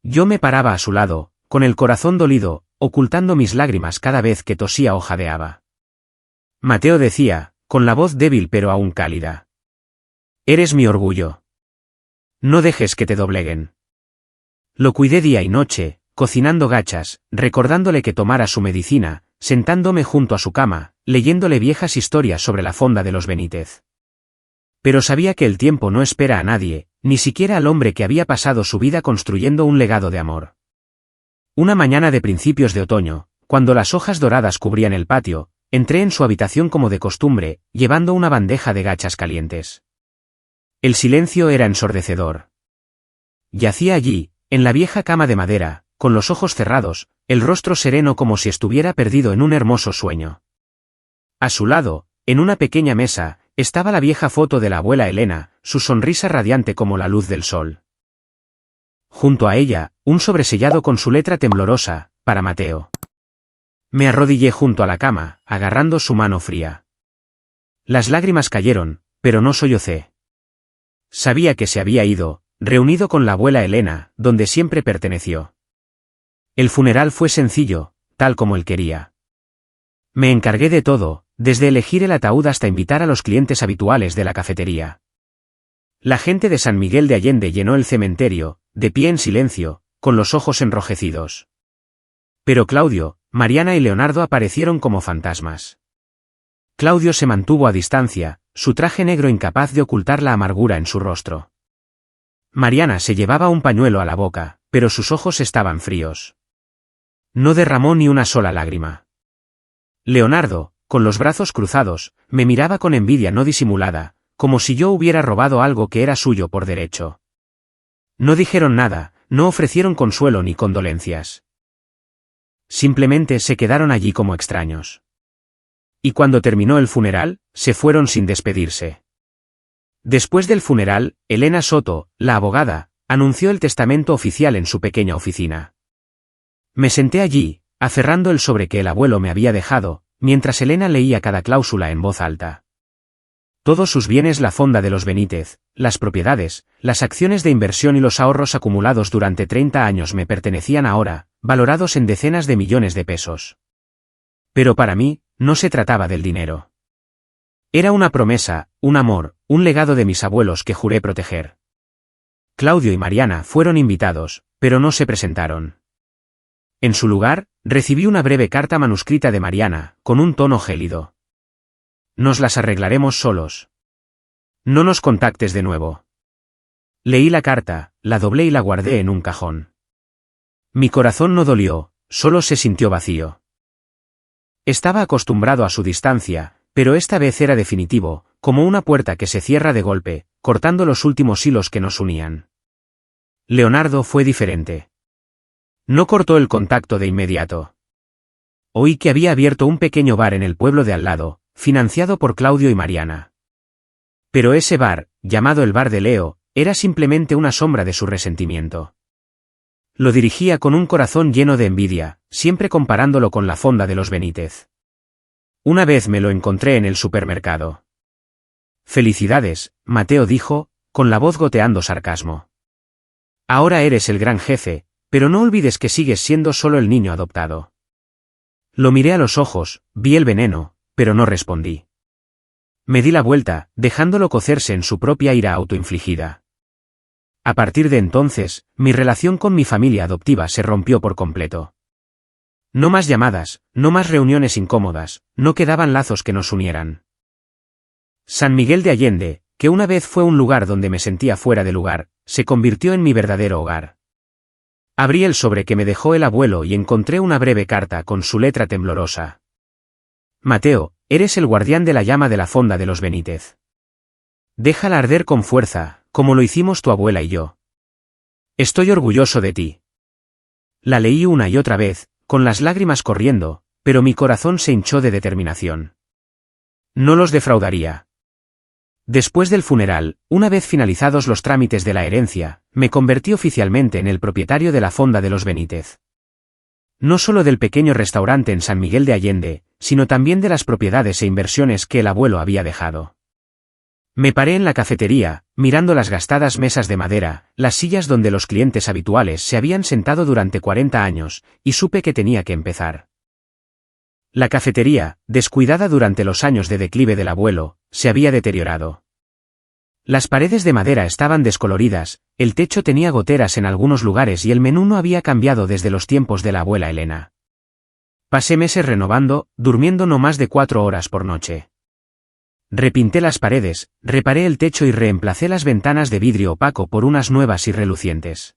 Yo me paraba a su lado, con el corazón dolido, ocultando mis lágrimas cada vez que tosía o jadeaba. Mateo decía, con la voz débil pero aún cálida. Eres mi orgullo. No dejes que te dobleguen. Lo cuidé día y noche, cocinando gachas, recordándole que tomara su medicina, sentándome junto a su cama, leyéndole viejas historias sobre la fonda de los Benítez. Pero sabía que el tiempo no espera a nadie, ni siquiera al hombre que había pasado su vida construyendo un legado de amor. Una mañana de principios de otoño, cuando las hojas doradas cubrían el patio, entré en su habitación como de costumbre, llevando una bandeja de gachas calientes. El silencio era ensordecedor. Yacía allí, en la vieja cama de madera, con los ojos cerrados, el rostro sereno como si estuviera perdido en un hermoso sueño. A su lado, en una pequeña mesa, estaba la vieja foto de la abuela Elena, su sonrisa radiante como la luz del sol. Junto a ella, un sobresellado con su letra temblorosa, para Mateo. Me arrodillé junto a la cama, agarrando su mano fría. Las lágrimas cayeron, pero no sollocé. Sabía que se había ido, reunido con la abuela Elena, donde siempre perteneció. El funeral fue sencillo, tal como él quería. Me encargué de todo, desde elegir el ataúd hasta invitar a los clientes habituales de la cafetería. La gente de San Miguel de Allende llenó el cementerio, de pie en silencio, con los ojos enrojecidos. Pero Claudio, Mariana y Leonardo aparecieron como fantasmas. Claudio se mantuvo a distancia, su traje negro incapaz de ocultar la amargura en su rostro. Mariana se llevaba un pañuelo a la boca, pero sus ojos estaban fríos. No derramó ni una sola lágrima. Leonardo, con los brazos cruzados, me miraba con envidia no disimulada, como si yo hubiera robado algo que era suyo por derecho. No dijeron nada, no ofrecieron consuelo ni condolencias. Simplemente se quedaron allí como extraños. Y cuando terminó el funeral, se fueron sin despedirse. Después del funeral, Elena Soto, la abogada, anunció el testamento oficial en su pequeña oficina. Me senté allí, aferrando el sobre que el abuelo me había dejado, mientras Elena leía cada cláusula en voz alta. Todos sus bienes, la fonda de los Benítez, las propiedades, las acciones de inversión y los ahorros acumulados durante 30 años me pertenecían ahora, valorados en decenas de millones de pesos. Pero para mí, no se trataba del dinero. Era una promesa, un amor, un legado de mis abuelos que juré proteger. Claudio y Mariana fueron invitados, pero no se presentaron. En su lugar, recibí una breve carta manuscrita de Mariana, con un tono gélido. Nos las arreglaremos solos. No nos contactes de nuevo. Leí la carta, la doblé y la guardé en un cajón. Mi corazón no dolió, solo se sintió vacío. Estaba acostumbrado a su distancia, pero esta vez era definitivo, como una puerta que se cierra de golpe, cortando los últimos hilos que nos unían. Leonardo fue diferente. No cortó el contacto de inmediato. Oí que había abierto un pequeño bar en el pueblo de al lado, financiado por Claudio y Mariana. Pero ese bar, llamado el Bar de Leo, era simplemente una sombra de su resentimiento. Lo dirigía con un corazón lleno de envidia, siempre comparándolo con la fonda de los Benítez. Una vez me lo encontré en el supermercado. Felicidades, Mateo dijo, con la voz goteando sarcasmo. Ahora eres el gran jefe, pero no olvides que sigues siendo solo el niño adoptado. Lo miré a los ojos, vi el veneno, pero no respondí. Me di la vuelta, dejándolo cocerse en su propia ira autoinfligida. A partir de entonces, mi relación con mi familia adoptiva se rompió por completo. No más llamadas, no más reuniones incómodas, no quedaban lazos que nos unieran. San Miguel de Allende, que una vez fue un lugar donde me sentía fuera de lugar, se convirtió en mi verdadero hogar. Abrí el sobre que me dejó el abuelo y encontré una breve carta con su letra temblorosa. Mateo, eres el guardián de la llama de la fonda de los Benítez. Déjala arder con fuerza, como lo hicimos tu abuela y yo. Estoy orgulloso de ti. La leí una y otra vez, con las lágrimas corriendo, pero mi corazón se hinchó de determinación. No los defraudaría. Después del funeral, una vez finalizados los trámites de la herencia, me convertí oficialmente en el propietario de la fonda de los Benítez. No solo del pequeño restaurante en San Miguel de Allende, sino también de las propiedades e inversiones que el abuelo había dejado. Me paré en la cafetería, mirando las gastadas mesas de madera, las sillas donde los clientes habituales se habían sentado durante 40 años, y supe que tenía que empezar. La cafetería, descuidada durante los años de declive del abuelo, se había deteriorado. Las paredes de madera estaban descoloridas, el techo tenía goteras en algunos lugares y el menú no había cambiado desde los tiempos de la abuela Elena. Pasé meses renovando, durmiendo no más de 4 horas por noche. Repinté las paredes, reparé el techo y reemplacé las ventanas de vidrio opaco por unas nuevas y relucientes.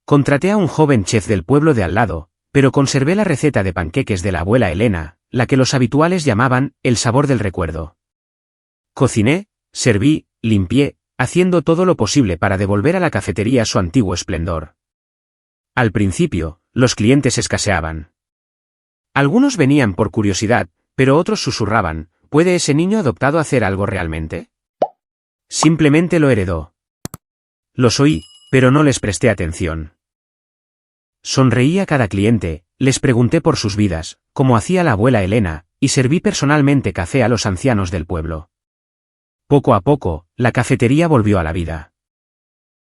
Contraté a un joven chef del pueblo de al lado, pero conservé la receta de panqueques de la abuela Elena, la que los habituales llamaban el sabor del recuerdo. Cociné, serví, limpié, haciendo todo lo posible para devolver a la cafetería su antiguo esplendor. Al principio, los clientes escaseaban. Algunos venían por curiosidad, pero otros susurraban, ¿Puede ese niño adoptado hacer algo realmente? Simplemente lo heredó. Los oí, pero no les presté atención. Sonreí a cada cliente, les pregunté por sus vidas, como hacía la abuela Elena, y serví personalmente café a los ancianos del pueblo. Poco a poco, la cafetería volvió a la vida.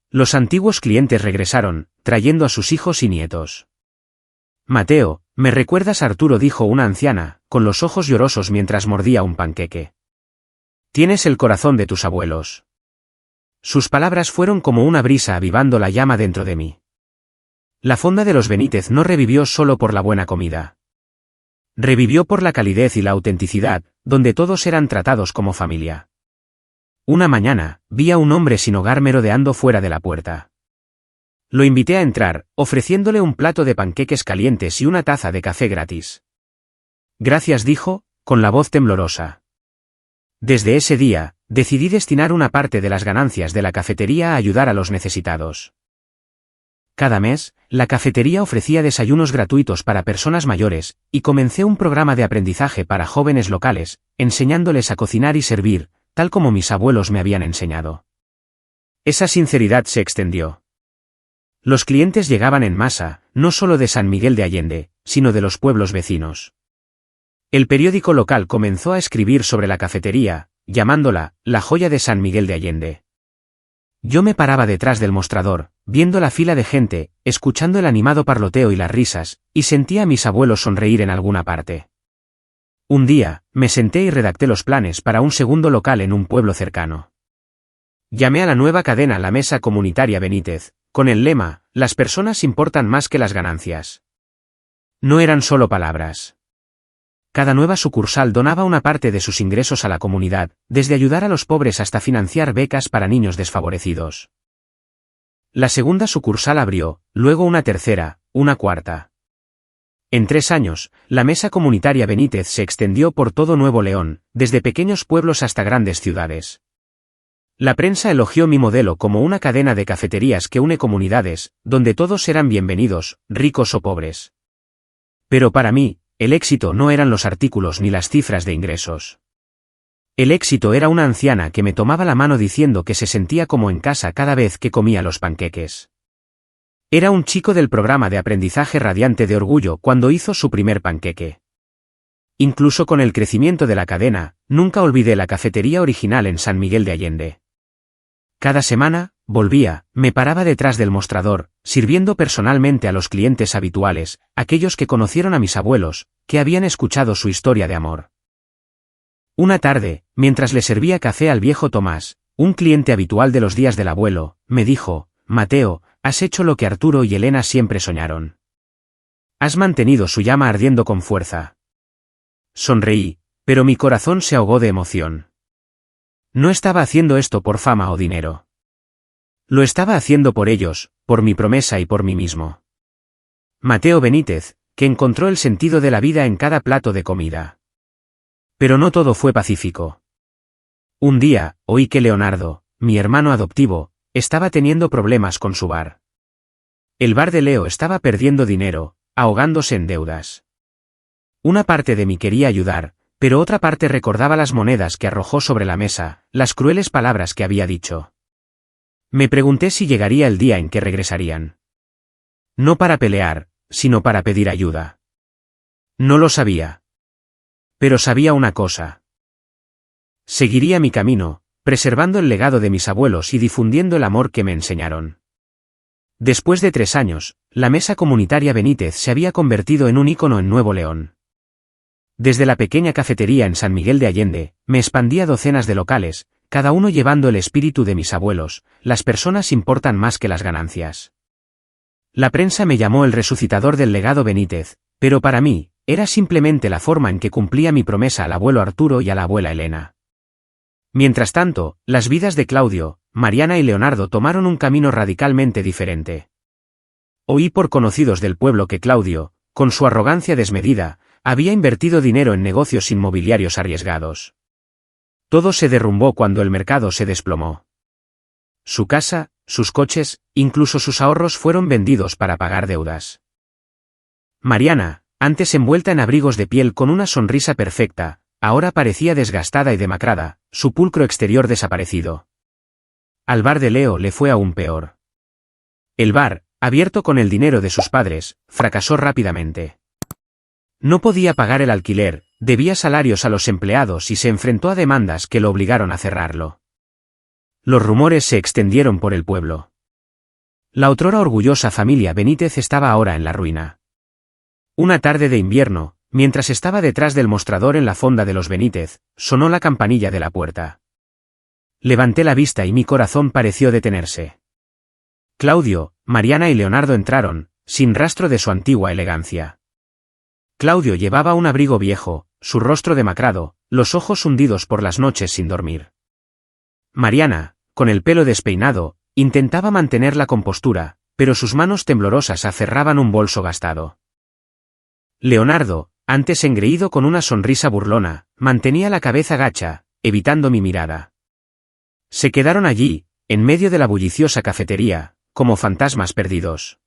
Los antiguos clientes regresaron, trayendo a sus hijos y nietos. Mateo, ¿me recuerdas a Arturo?, dijo una anciana, con los ojos llorosos mientras mordía un panqueque. Tienes el corazón de tus abuelos. Sus palabras fueron como una brisa avivando la llama dentro de mí. La fonda de los Benítez no revivió solo por la buena comida. Revivió por la calidez y la autenticidad, donde todos eran tratados como familia. Una mañana, vi a un hombre sin hogar merodeando fuera de la puerta. Lo invité a entrar, ofreciéndole un plato de panqueques calientes y una taza de café gratis. Gracias, dijo, con la voz temblorosa. Desde ese día, decidí destinar una parte de las ganancias de la cafetería a ayudar a los necesitados. Cada mes, la cafetería ofrecía desayunos gratuitos para personas mayores, y comencé un programa de aprendizaje para jóvenes locales, enseñándoles a cocinar y servir, tal como mis abuelos me habían enseñado. Esa sinceridad se extendió. Los clientes llegaban en masa, no solo de San Miguel de Allende, sino de los pueblos vecinos. El periódico local comenzó a escribir sobre la cafetería, llamándola la joya de San Miguel de Allende. Yo me paraba detrás del mostrador, viendo la fila de gente, escuchando el animado parloteo y las risas, y sentía a mis abuelos sonreír en alguna parte. Un día, me senté y redacté los planes para un segundo local en un pueblo cercano. Llamé a la nueva cadena la Mesa Comunitaria Benítez, con el lema, las personas importan más que las ganancias. No eran solo palabras. Cada nueva sucursal donaba una parte de sus ingresos a la comunidad, desde ayudar a los pobres hasta financiar becas para niños desfavorecidos. La segunda sucursal abrió, luego una tercera, una cuarta. En 3 años, la Mesa Comunitaria Benítez se extendió por todo Nuevo León, desde pequeños pueblos hasta grandes ciudades. La prensa elogió mi modelo como una cadena de cafeterías que une comunidades, donde todos eran bienvenidos, ricos o pobres. Pero para mí, el éxito no eran los artículos ni las cifras de ingresos. El éxito era una anciana que me tomaba la mano diciendo que se sentía como en casa cada vez que comía los panqueques. Era un chico del programa de aprendizaje radiante de orgullo cuando hizo su primer panqueque. Incluso con el crecimiento de la cadena, nunca olvidé la cafetería original en San Miguel de Allende. Cada semana, volvía, me paraba detrás del mostrador, sirviendo personalmente a los clientes habituales, aquellos que conocieron a mis abuelos, que habían escuchado su historia de amor. Una tarde, mientras le servía café al viejo Tomás, un cliente habitual de los días del abuelo, me dijo, Mateo, has hecho lo que Arturo y Elena siempre soñaron. Has mantenido su llama ardiendo con fuerza. Sonreí, pero mi corazón se ahogó de emoción. No estaba haciendo esto por fama o dinero. Lo estaba haciendo por ellos, por mi promesa y por mí mismo. Mateo Benítez, que encontró el sentido de la vida en cada plato de comida. Pero no todo fue pacífico. Un día, oí que Leonardo, mi hermano adoptivo, estaba teniendo problemas con su bar. El bar de Leo estaba perdiendo dinero, ahogándose en deudas. Una parte de mí quería ayudar, pero otra parte recordaba las monedas que arrojó sobre la mesa, las crueles palabras que había dicho. Me pregunté si llegaría el día en que regresarían. No para pelear, sino para pedir ayuda. No lo sabía. Pero sabía una cosa. Seguiría mi camino, preservando el legado de mis abuelos y difundiendo el amor que me enseñaron. Después de 3 años, la Mesa Comunitaria Benítez se había convertido en un ícono en Nuevo León. Desde la pequeña cafetería en San Miguel de Allende, me expandí a docenas de locales, cada uno llevando el espíritu de mis abuelos, las personas importan más que las ganancias. La prensa me llamó el resucitador del legado Benítez, pero para mí, era simplemente la forma en que cumplía mi promesa al abuelo Arturo y a la abuela Elena. Mientras tanto, las vidas de Claudio, Mariana y Leonardo tomaron un camino radicalmente diferente. Oí por conocidos del pueblo que Claudio, con su arrogancia desmedida, había invertido dinero en negocios inmobiliarios arriesgados. Todo se derrumbó cuando el mercado se desplomó. Su casa, sus coches, incluso sus ahorros fueron vendidos para pagar deudas. Mariana, antes envuelta en abrigos de piel con una sonrisa perfecta, ahora parecía desgastada y demacrada, su pulcro exterior desaparecido. Al bar de Leo le fue aún peor. El bar, abierto con el dinero de sus padres, fracasó rápidamente. No podía pagar el alquiler, debía salarios a los empleados y se enfrentó a demandas que lo obligaron a cerrarlo. Los rumores se extendieron por el pueblo. La otrora orgullosa familia Benítez estaba ahora en la ruina. Una tarde de invierno, mientras estaba detrás del mostrador en la fonda de los Benítez, sonó la campanilla de la puerta. Levanté la vista y mi corazón pareció detenerse. Claudio, Mariana y Leonardo entraron, sin rastro de su antigua elegancia. Claudio llevaba un abrigo viejo, su rostro demacrado, los ojos hundidos por las noches sin dormir. Mariana, con el pelo despeinado, intentaba mantener la compostura, pero sus manos temblorosas aferraban un bolso gastado. Leonardo, antes engreído con una sonrisa burlona, mantenía la cabeza gacha, evitando mi mirada. Se quedaron allí, en medio de la bulliciosa cafetería, como fantasmas perdidos.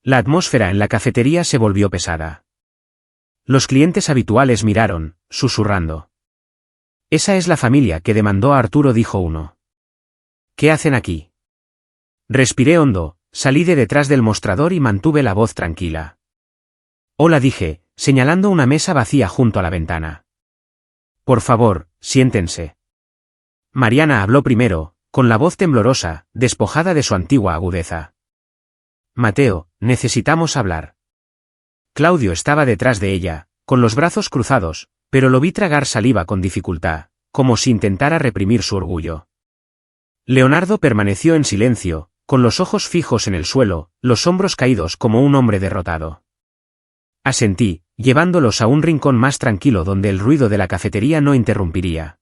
La atmósfera en la cafetería se volvió pesada. Los clientes habituales miraron, susurrando. «Esa es la familia que demandó a Arturo», dijo uno. «¿Qué hacen aquí?» Respiré hondo, salí de detrás del mostrador y mantuve la voz tranquila. «Hola», dije, señalando una mesa vacía junto a la ventana. «Por favor, siéntense». Mariana habló primero, con la voz temblorosa, despojada de su antigua agudeza. «Mateo, necesitamos hablar». Claudio estaba detrás de ella, con los brazos cruzados, pero lo vi tragar saliva con dificultad, como si intentara reprimir su orgullo. Leonardo permaneció en silencio, con los ojos fijos en el suelo, los hombros caídos como un hombre derrotado. Asentí, llevándolos a un rincón más tranquilo donde el ruido de la cafetería no interrumpiría.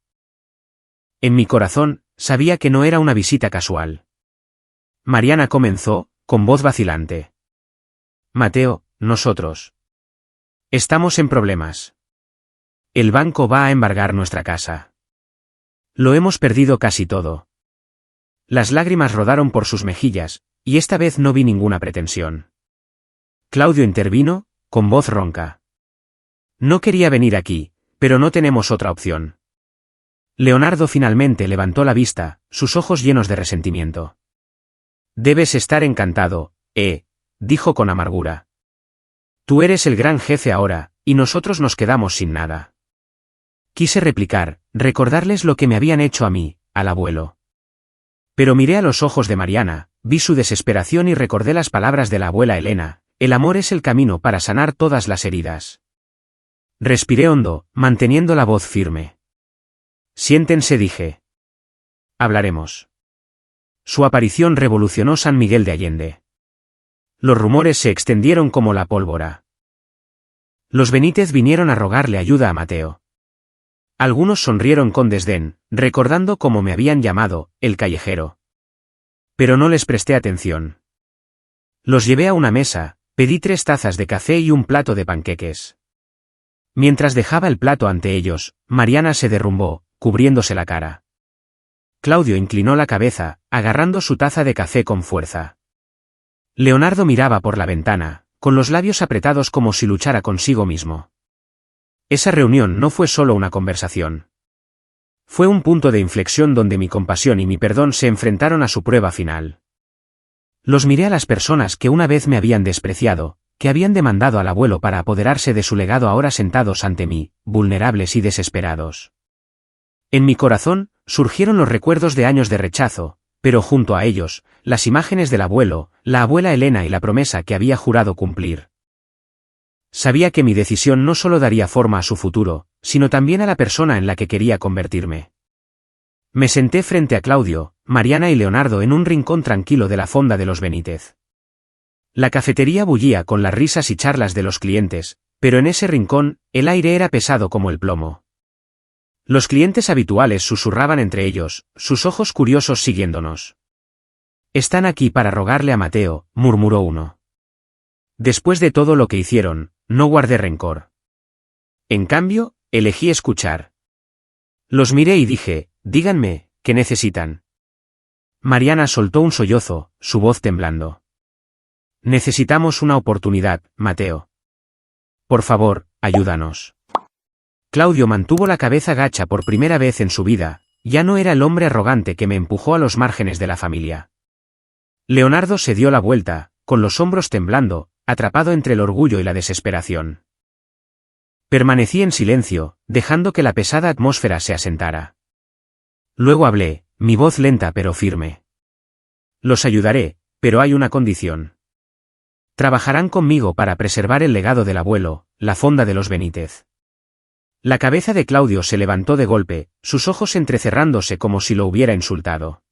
En mi corazón, sabía que no era una visita casual. Mariana comenzó, con voz vacilante. «Mateo, nosotros estamos en problemas. El banco va a embargar nuestra casa. Lo hemos perdido casi todo». Las lágrimas rodaron por sus mejillas, y esta vez no vi ninguna pretensión. Claudio intervino, con voz ronca. «No quería venir aquí, pero no tenemos otra opción». Leonardo finalmente levantó la vista, sus ojos llenos de resentimiento. «Debes estar encantado, dijo con amargura. «Tú eres el gran jefe ahora, y nosotros nos quedamos sin nada». Quise replicar, recordarles lo que me habían hecho a mí, al abuelo. Pero miré a los ojos de Mariana, vi su desesperación y recordé las palabras de la abuela Elena: «El amor es el camino para sanar todas las heridas». Respiré hondo, manteniendo la voz firme. «Siéntense», dije. «Hablaremos». Su aparición revolucionó San Miguel de Allende. Los rumores se extendieron como la pólvora. Los Benítez vinieron a rogarle ayuda a Mateo. Algunos sonrieron con desdén, recordando cómo me habían llamado, el callejero. Pero no les presté atención. Los llevé a una mesa, pedí 3 tazas de café y un plato de panqueques. Mientras dejaba el plato ante ellos, Mariana se derrumbó, cubriéndose la cara. Claudio inclinó la cabeza, agarrando su taza de café con fuerza. Leonardo miraba por la ventana, con los labios apretados como si luchara consigo mismo. Esa reunión no fue solo una conversación. Fue un punto de inflexión donde mi compasión y mi perdón se enfrentaron a su prueba final. Los miré a las personas que una vez me habían despreciado, que habían demandado al abuelo para apoderarse de su legado, ahora sentados ante mí, vulnerables y desesperados. En mi corazón, surgieron los recuerdos de años de rechazo, pero junto a ellos, las imágenes del abuelo, la abuela Elena y la promesa que había jurado cumplir. Sabía que mi decisión no solo daría forma a su futuro, sino también a la persona en la que quería convertirme. Me senté frente a Claudio, Mariana y Leonardo en un rincón tranquilo de la fonda de los Benítez. La cafetería bullía con las risas y charlas de los clientes, pero en ese rincón, el aire era pesado como el plomo. Los clientes habituales susurraban entre ellos, sus ojos curiosos siguiéndonos. «Están aquí para rogarle a Mateo», murmuró uno. «Después de todo lo que hicieron, no guardé rencor. En cambio, elegí escuchar». Los miré y dije: «Díganme, ¿qué necesitan?». Mariana soltó un sollozo, su voz temblando. «Necesitamos una oportunidad, Mateo. Por favor, ayúdanos». Claudio mantuvo la cabeza gacha por primera vez en su vida, ya no era el hombre arrogante que me empujó a los márgenes de la familia. Leonardo se dio la vuelta, con los hombros temblando, atrapado entre el orgullo y la desesperación. Permanecí en silencio, dejando que la pesada atmósfera se asentara. Luego hablé, mi voz lenta pero firme. Los ayudaré, pero hay una condición. Trabajarán conmigo para preservar el legado del abuelo, la fonda de los Benítez. La cabeza de Claudio se levantó de golpe, sus ojos entrecerrándose como si lo hubiera insultado.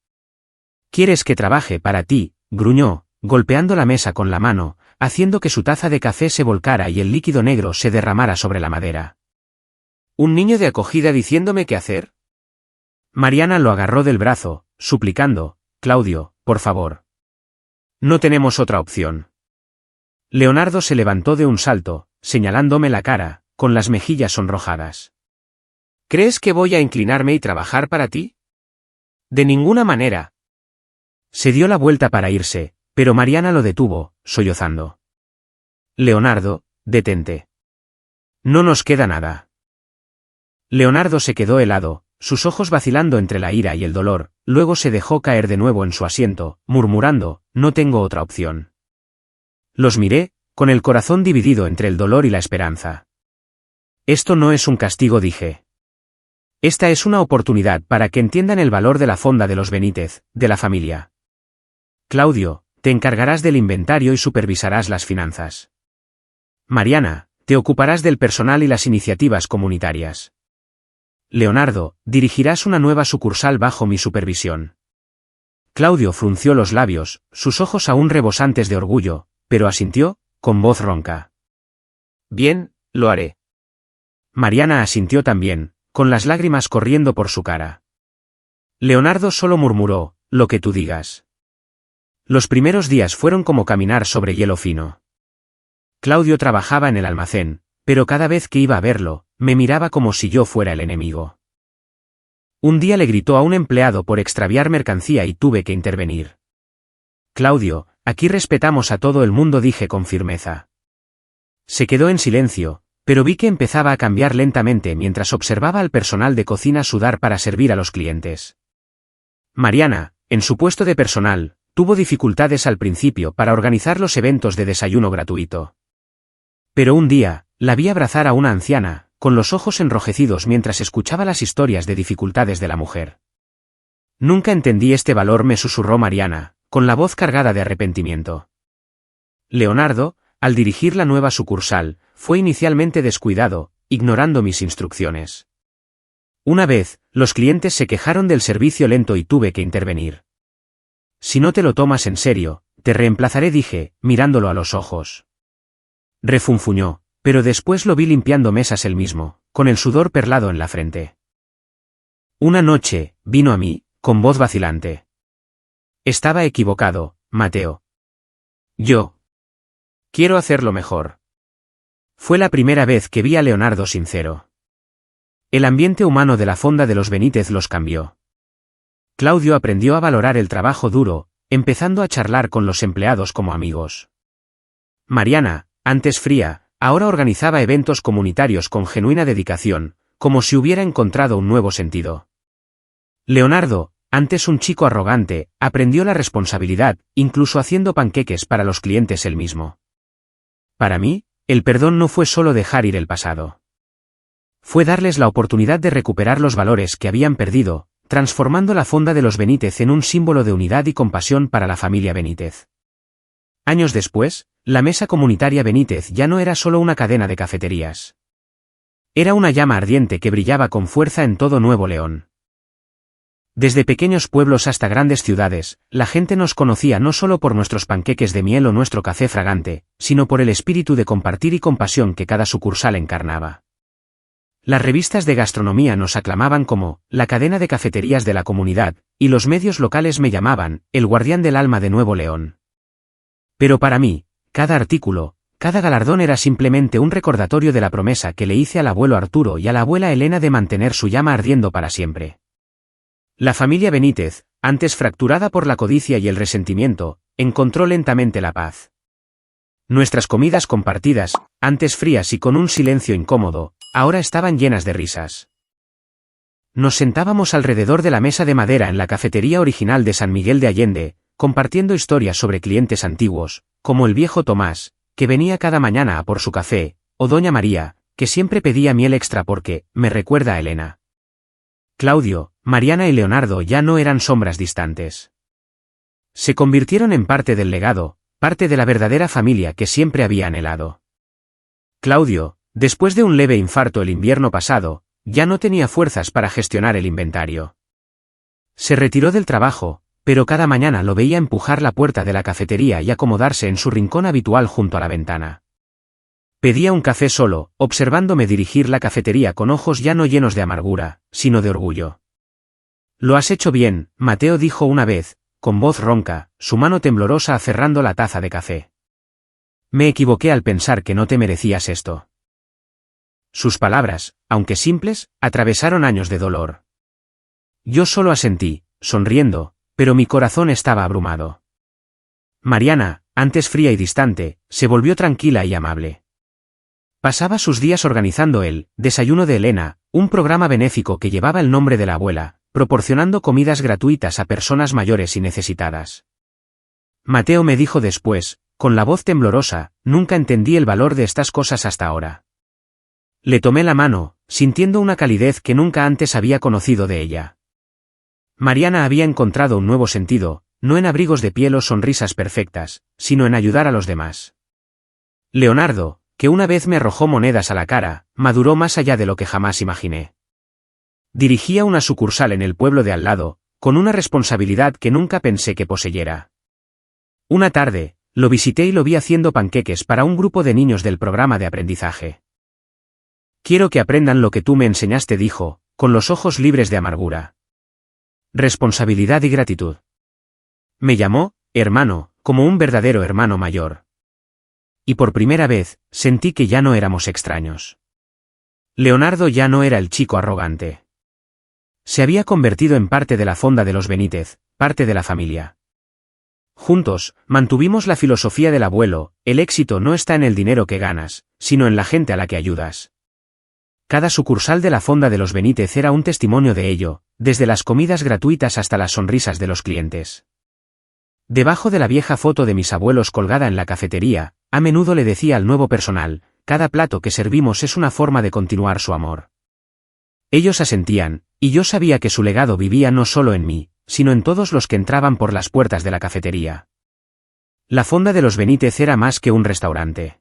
¿Quieres que trabaje para ti?, gruñó, golpeando la mesa con la mano, haciendo que su taza de café se volcara y el líquido negro se derramara sobre la madera. ¿Un niño de acogida diciéndome qué hacer? Mariana lo agarró del brazo, suplicando, Claudio, por favor. No tenemos otra opción. Leonardo se levantó de un salto, señalándome la cara, con las mejillas sonrojadas. ¿Crees que voy a inclinarme y trabajar para ti? De ninguna manera. Se dio la vuelta para irse, pero Mariana lo detuvo, sollozando. Leonardo, detente. No nos queda nada. Leonardo se quedó helado, sus ojos vacilando entre la ira y el dolor, luego se dejó caer de nuevo en su asiento, murmurando, no tengo otra opción. Los miré, con el corazón dividido entre el dolor y la esperanza. Esto no es un castigo, dije. Esta es una oportunidad para que entiendan el valor de la fonda de los Benítez, de la familia. Claudio, te encargarás del inventario y supervisarás las finanzas. Mariana, te ocuparás del personal y las iniciativas comunitarias. Leonardo, dirigirás una nueva sucursal bajo mi supervisión. Claudio frunció los labios, sus ojos aún rebosantes de orgullo, pero asintió, con voz ronca. Bien, lo haré. Mariana asintió también, con las lágrimas corriendo por su cara. Leonardo solo murmuró, lo que tú digas. Los primeros días fueron como caminar sobre hielo fino. Claudio trabajaba en el almacén, pero cada vez que iba a verlo, me miraba como si yo fuera el enemigo. Un día le gritó a un empleado por extraviar mercancía y tuve que intervenir. Claudio, aquí respetamos a todo el mundo, dije con firmeza. Se quedó en silencio, pero vi que empezaba a cambiar lentamente mientras observaba al personal de cocina sudar para servir a los clientes. Mariana, en su puesto de personal, tuvo dificultades al principio para organizar los eventos de desayuno gratuito. Pero un día, la vi abrazar a una anciana, con los ojos enrojecidos mientras escuchaba las historias de dificultades de la mujer. Nunca entendí este valor, me susurró Mariana, con la voz cargada de arrepentimiento. Leonardo, al dirigir la nueva sucursal, fue inicialmente descuidado, ignorando mis instrucciones. Una vez, los clientes se quejaron del servicio lento y tuve que intervenir. Si no te lo tomas en serio, te reemplazaré, dije, mirándolo a los ojos. Refunfuñó, pero después lo vi limpiando mesas él mismo, con el sudor perlado en la frente. Una noche, vino a mí, con voz vacilante. Estaba equivocado, Mateo. Yo quiero hacerlo mejor. Fue la primera vez que vi a Leonardo sincero. El ambiente humano de la fonda de los Benítez los cambió. Claudio aprendió a valorar el trabajo duro, empezando a charlar con los empleados como amigos. Mariana, antes fría, ahora organizaba eventos comunitarios con genuina dedicación, como si hubiera encontrado un nuevo sentido. Leonardo, antes un chico arrogante, aprendió la responsabilidad, incluso haciendo panqueques para los clientes él mismo. Para mí, el perdón no fue solo dejar ir el pasado. Fue darles la oportunidad de recuperar los valores que habían perdido, transformando la fonda de los Benítez en un símbolo de unidad y compasión para la familia Benítez. Años después, la mesa comunitaria Benítez ya no era solo una cadena de cafeterías. Era una llama ardiente que brillaba con fuerza en todo Nuevo León. Desde pequeños pueblos hasta grandes ciudades, la gente nos conocía no solo por nuestros panqueques de miel o nuestro café fragante, sino por el espíritu de compartir y compasión que cada sucursal encarnaba. Las revistas de gastronomía nos aclamaban como la cadena de cafeterías de la comunidad, y los medios locales me llamaban el guardián del alma de Nuevo León. Pero para mí, cada artículo, cada galardón era simplemente un recordatorio de la promesa que le hice al abuelo Arturo y a la abuela Elena de mantener su llama ardiendo para siempre. La familia Benítez, antes fracturada por la codicia y el resentimiento, encontró lentamente la paz. Nuestras comidas compartidas, antes frías y con un silencio incómodo, ahora estaban llenas de risas. Nos sentábamos alrededor de la mesa de madera en la cafetería original de San Miguel de Allende, compartiendo historias sobre clientes antiguos, como el viejo Tomás, que venía cada mañana a por su café, o doña María, que siempre pedía miel extra porque, me recuerda a Elena. Claudio, Mariana y Leonardo ya no eran sombras distantes. Se convirtieron en parte del legado, parte de la verdadera familia que siempre había anhelado. Claudio, después de un leve infarto el invierno pasado, ya no tenía fuerzas para gestionar el inventario. Se retiró del trabajo, pero cada mañana lo veía empujar la puerta de la cafetería y acomodarse en su rincón habitual junto a la ventana. Pedía un café solo, observándome dirigir la cafetería con ojos ya no llenos de amargura, sino de orgullo. «Lo has hecho bien», Mateo dijo una vez, con voz ronca, su mano temblorosa aferrando la taza de café. «Me equivoqué al pensar que no te merecías esto». Sus palabras, aunque simples, atravesaron años de dolor. Yo solo asentí, sonriendo, pero mi corazón estaba abrumado. Mariana, antes fría y distante, se volvió tranquila y amable. Pasaba sus días organizando el desayuno de Elena, un programa benéfico que llevaba el nombre de la abuela, proporcionando comidas gratuitas a personas mayores y necesitadas. Mateo me dijo después, con la voz temblorosa, nunca entendí el valor de estas cosas hasta ahora. Le tomé la mano, sintiendo una calidez que nunca antes había conocido de ella. Mariana había encontrado un nuevo sentido, no en abrigos de piel o sonrisas perfectas, sino en ayudar a los demás. Leonardo, que una vez me arrojó monedas a la cara, maduró más allá de lo que jamás imaginé. Dirigía una sucursal en el pueblo de al lado, con una responsabilidad que nunca pensé que poseyera. Una tarde, lo visité y lo vi haciendo panqueques para un grupo de niños del programa de aprendizaje. «Quiero que aprendan lo que tú me enseñaste», dijo, con los ojos libres de amargura. Responsabilidad y gratitud. Me llamó hermano, como un verdadero hermano mayor. Y por primera vez, sentí que ya no éramos extraños. Leonardo ya no era el chico arrogante. Se había convertido en parte de la fonda de los Benítez, parte de la familia. Juntos, mantuvimos la filosofía del abuelo: el éxito no está en el dinero que ganas, sino en la gente a la que ayudas. Cada sucursal de la fonda de los Benítez era un testimonio de ello, desde las comidas gratuitas hasta las sonrisas de los clientes. Debajo de la vieja foto de mis abuelos colgada en la cafetería, a menudo le decía al nuevo personal: cada plato que servimos es una forma de continuar su amor. Ellos asentían, y yo sabía que su legado vivía no solo en mí, sino en todos los que entraban por las puertas de la cafetería. La fonda de los Benítez era más que un restaurante.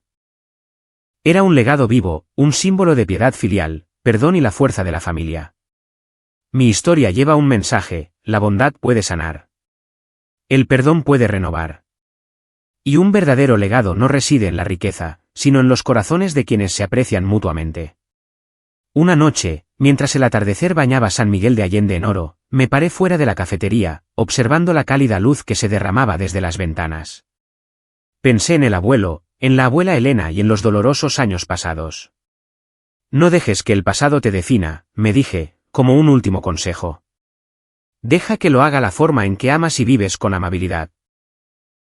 Era un legado vivo, un símbolo de piedad filial, perdón y la fuerza de la familia. Mi historia lleva un mensaje: la bondad puede sanar. El perdón puede renovar. Y un verdadero legado no reside en la riqueza, sino en los corazones de quienes se aprecian mutuamente. Una noche, mientras el atardecer bañaba San Miguel de Allende en oro, me paré fuera de la cafetería, observando la cálida luz que se derramaba desde las ventanas. Pensé en el abuelo, en la abuela Elena y en los dolorosos años pasados. No dejes que el pasado te defina, me dije, como un último consejo. Deja que lo haga la forma en que amas y vives con amabilidad.